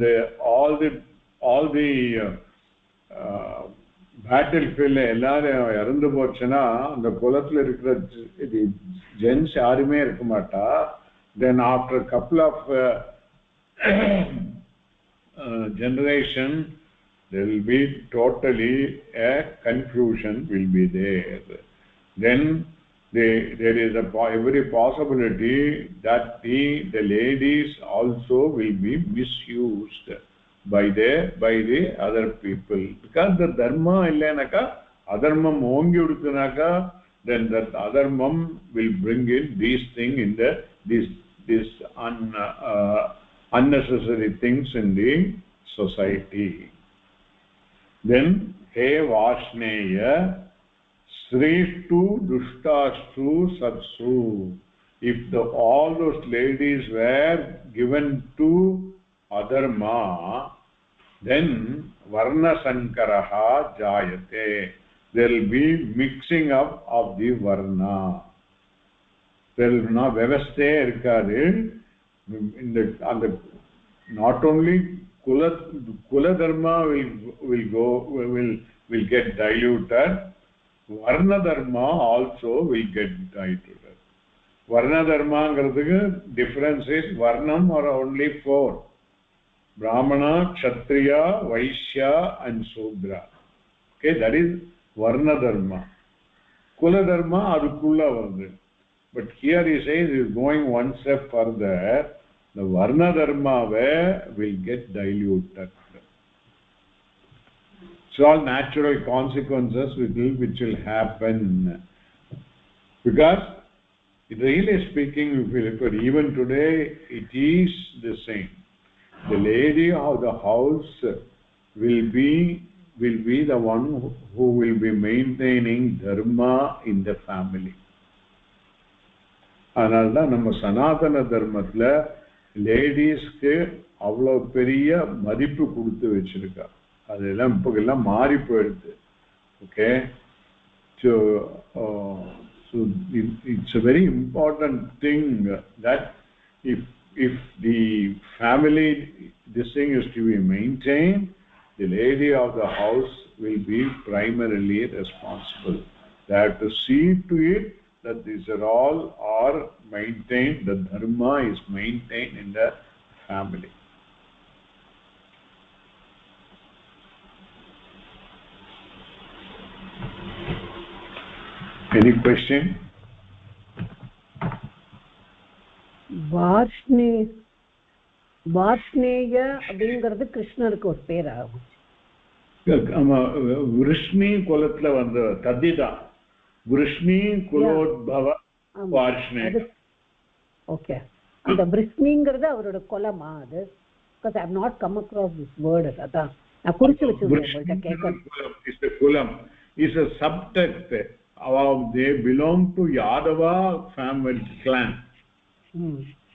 all the battlefield எல்லாரும் இறந்து போச்சுன்னா அந்த குலத்துல இருக்கிற ஜென்ஸ் யாருமே இருக்க மாட்டா. then after a couple of generation, there will be totally a confusion will be there. Then there is every possibility that the ladies also will be misused by the other people, because the dharma illanaka adharmam ongi uduthanaka, then that adharmam will bring in these things in this unnecessary things in the society. Then he vashneya srishtu dushtastu satsu. If all those ladies were given to adharma, then varna sankaraha jayate. There will be mixing up of the varna. There will not vyavasthe irukadu. Not only kula dharma will get diluted, varna dharma also will get diluted. Varna dharma difference is varnam are only 4: brahmana, kshatriya, vaishya and sudra. Okay, that is varna dharma. Kula dharma adukulla varudhu. But here he says he is going one step further. The varna dharma will get diluted. So all natural consequences which will happen. Because really speaking, if we look at even today, it is the same. The lady of the house will be the one who will be maintaining dharma in the family. அதனால்தான் நம்ம சனாதன தர்மத்துல லேடிஸ்க்கு அவ்வளவு பெரிய மதிப்பு கொடுத்து வச்சிருக்கா. அதெல்லாம் இப்போ எல்லாம் மாறி போயிடுது. Okay, so it's a very important thing that if the family, this thing is to be maintained, the lady of the house will be primarily responsible. They have to see to it that these all are maintained, the dharma is maintained in the family. Any question? Varshneya அப்படிங்கிறது கிருஷ்ணருக்கு ஒரு பேர் ஆகும். விருஷ்ணி குலத்துல வந்த தத்திதா Vrishni குலோத்பவ Varshneya. Okay, அந்த விருஷ்ணிங்கிறது அவரோட குலமா? அது because I have not come across this word. அதான் நான் குறிச்சு வச்சிருக்கேன் கேட்க. குலம் is a subtext. They belong to Yadava family clan.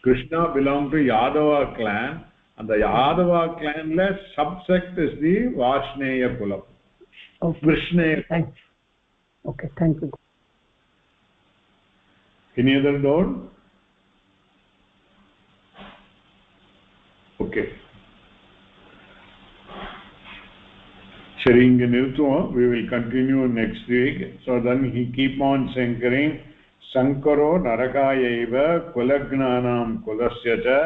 Krishna belong to Yadava clan, and the Yadava clan la subsect is the Varshneya kulam. Vrishneya. Thanks. Okay, thank you. Any other doubt? Okay. Sari, inge nirthuvom. We will continue next week. So then he keep on saying, Sankaro narakayaiva kulagnanam kulasya cha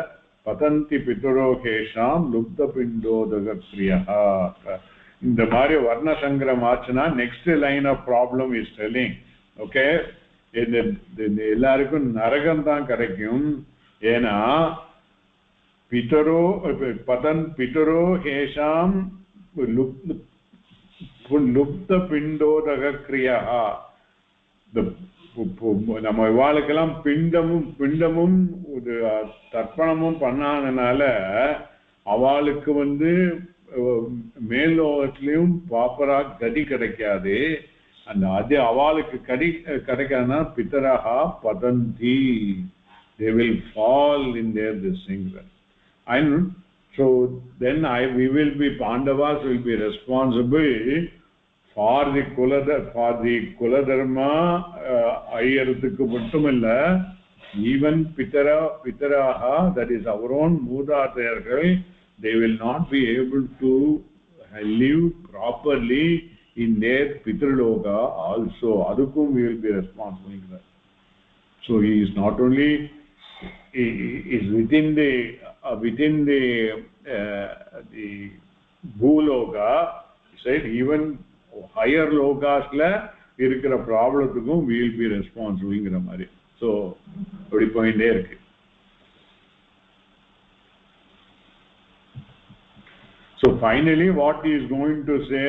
patanti pituro kesham lupta pindodagapriyaha. இந்த மாதிரி வர்ண சங்கரம் ஆச்சுன்னா next line of problem is telling. Okay, எல்லாருக்கும் நரகம் தான் கிடைக்கும். ஏன்னா பிதரோ பிதரோ ஹேஷாம் லுப்த பிண்டோதக கிரியா. நம்ம இவாளுக்கெல்லாம் பிண்டமும் தர்ப்பணமும் பண்ணாதனால அவளுக்கு மேலோகத்திலையும் ப்ராப்பரா கதி கிடைக்காது. அந்த அது அவளுக்கு கிடைக்காதுன்னா பிதரஹா பதந்தி, they will fall in their this thing. And so then we will be, Pandavas will be responsible for the kula dharma ayyaradhukku mattumilla, even pitaraha, that is our own moodadayargal, they will not be able to live properly in their pitraloka also. Adukkum we will be responsible. So he is not only is within the bhuloka, said even higher lokas la irukra problemukkum we will be responsible ingra mari. So odi point there irukku. So finally what he is going to say,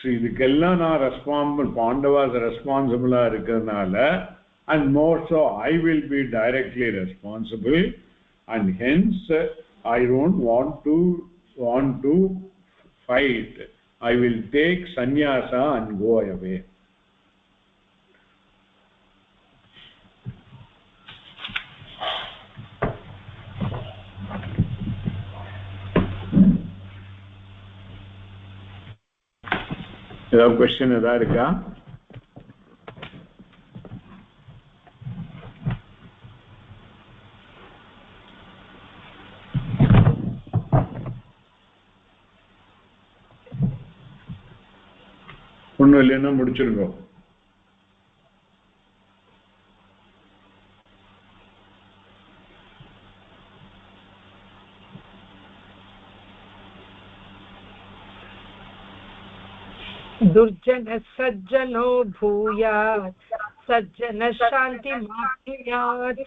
see idukella na responsible, Pandavas responsible ah irukradanaala, and more so I will be directly responsible, and hence I don't want to fight. I will take sannyasa and go away. ஏதாவது question ஏதாவது இருக்கா? ஒன்றும் இல்லைன்னா முடிச்சிருக்கோம். दुर्जन सज्जनो भूयात् सज्जन शांति माप्नुयात्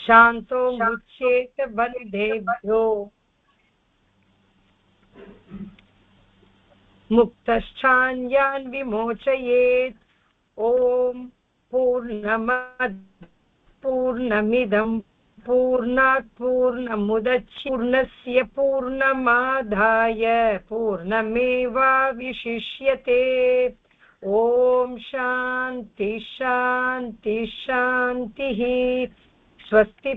शांतो मुच्येत बन्धेभ्यो मुक्तश्चान्यान् विमोचयेत्. ओम पूर्णमद पूर्णमिदं पूर्णात् पूर्णमुदच्यते पूर्णस्य पूर्णमादाय पूर्णमेवावशिष्यते. ओम शांति शांति शांति. स्वस्ति।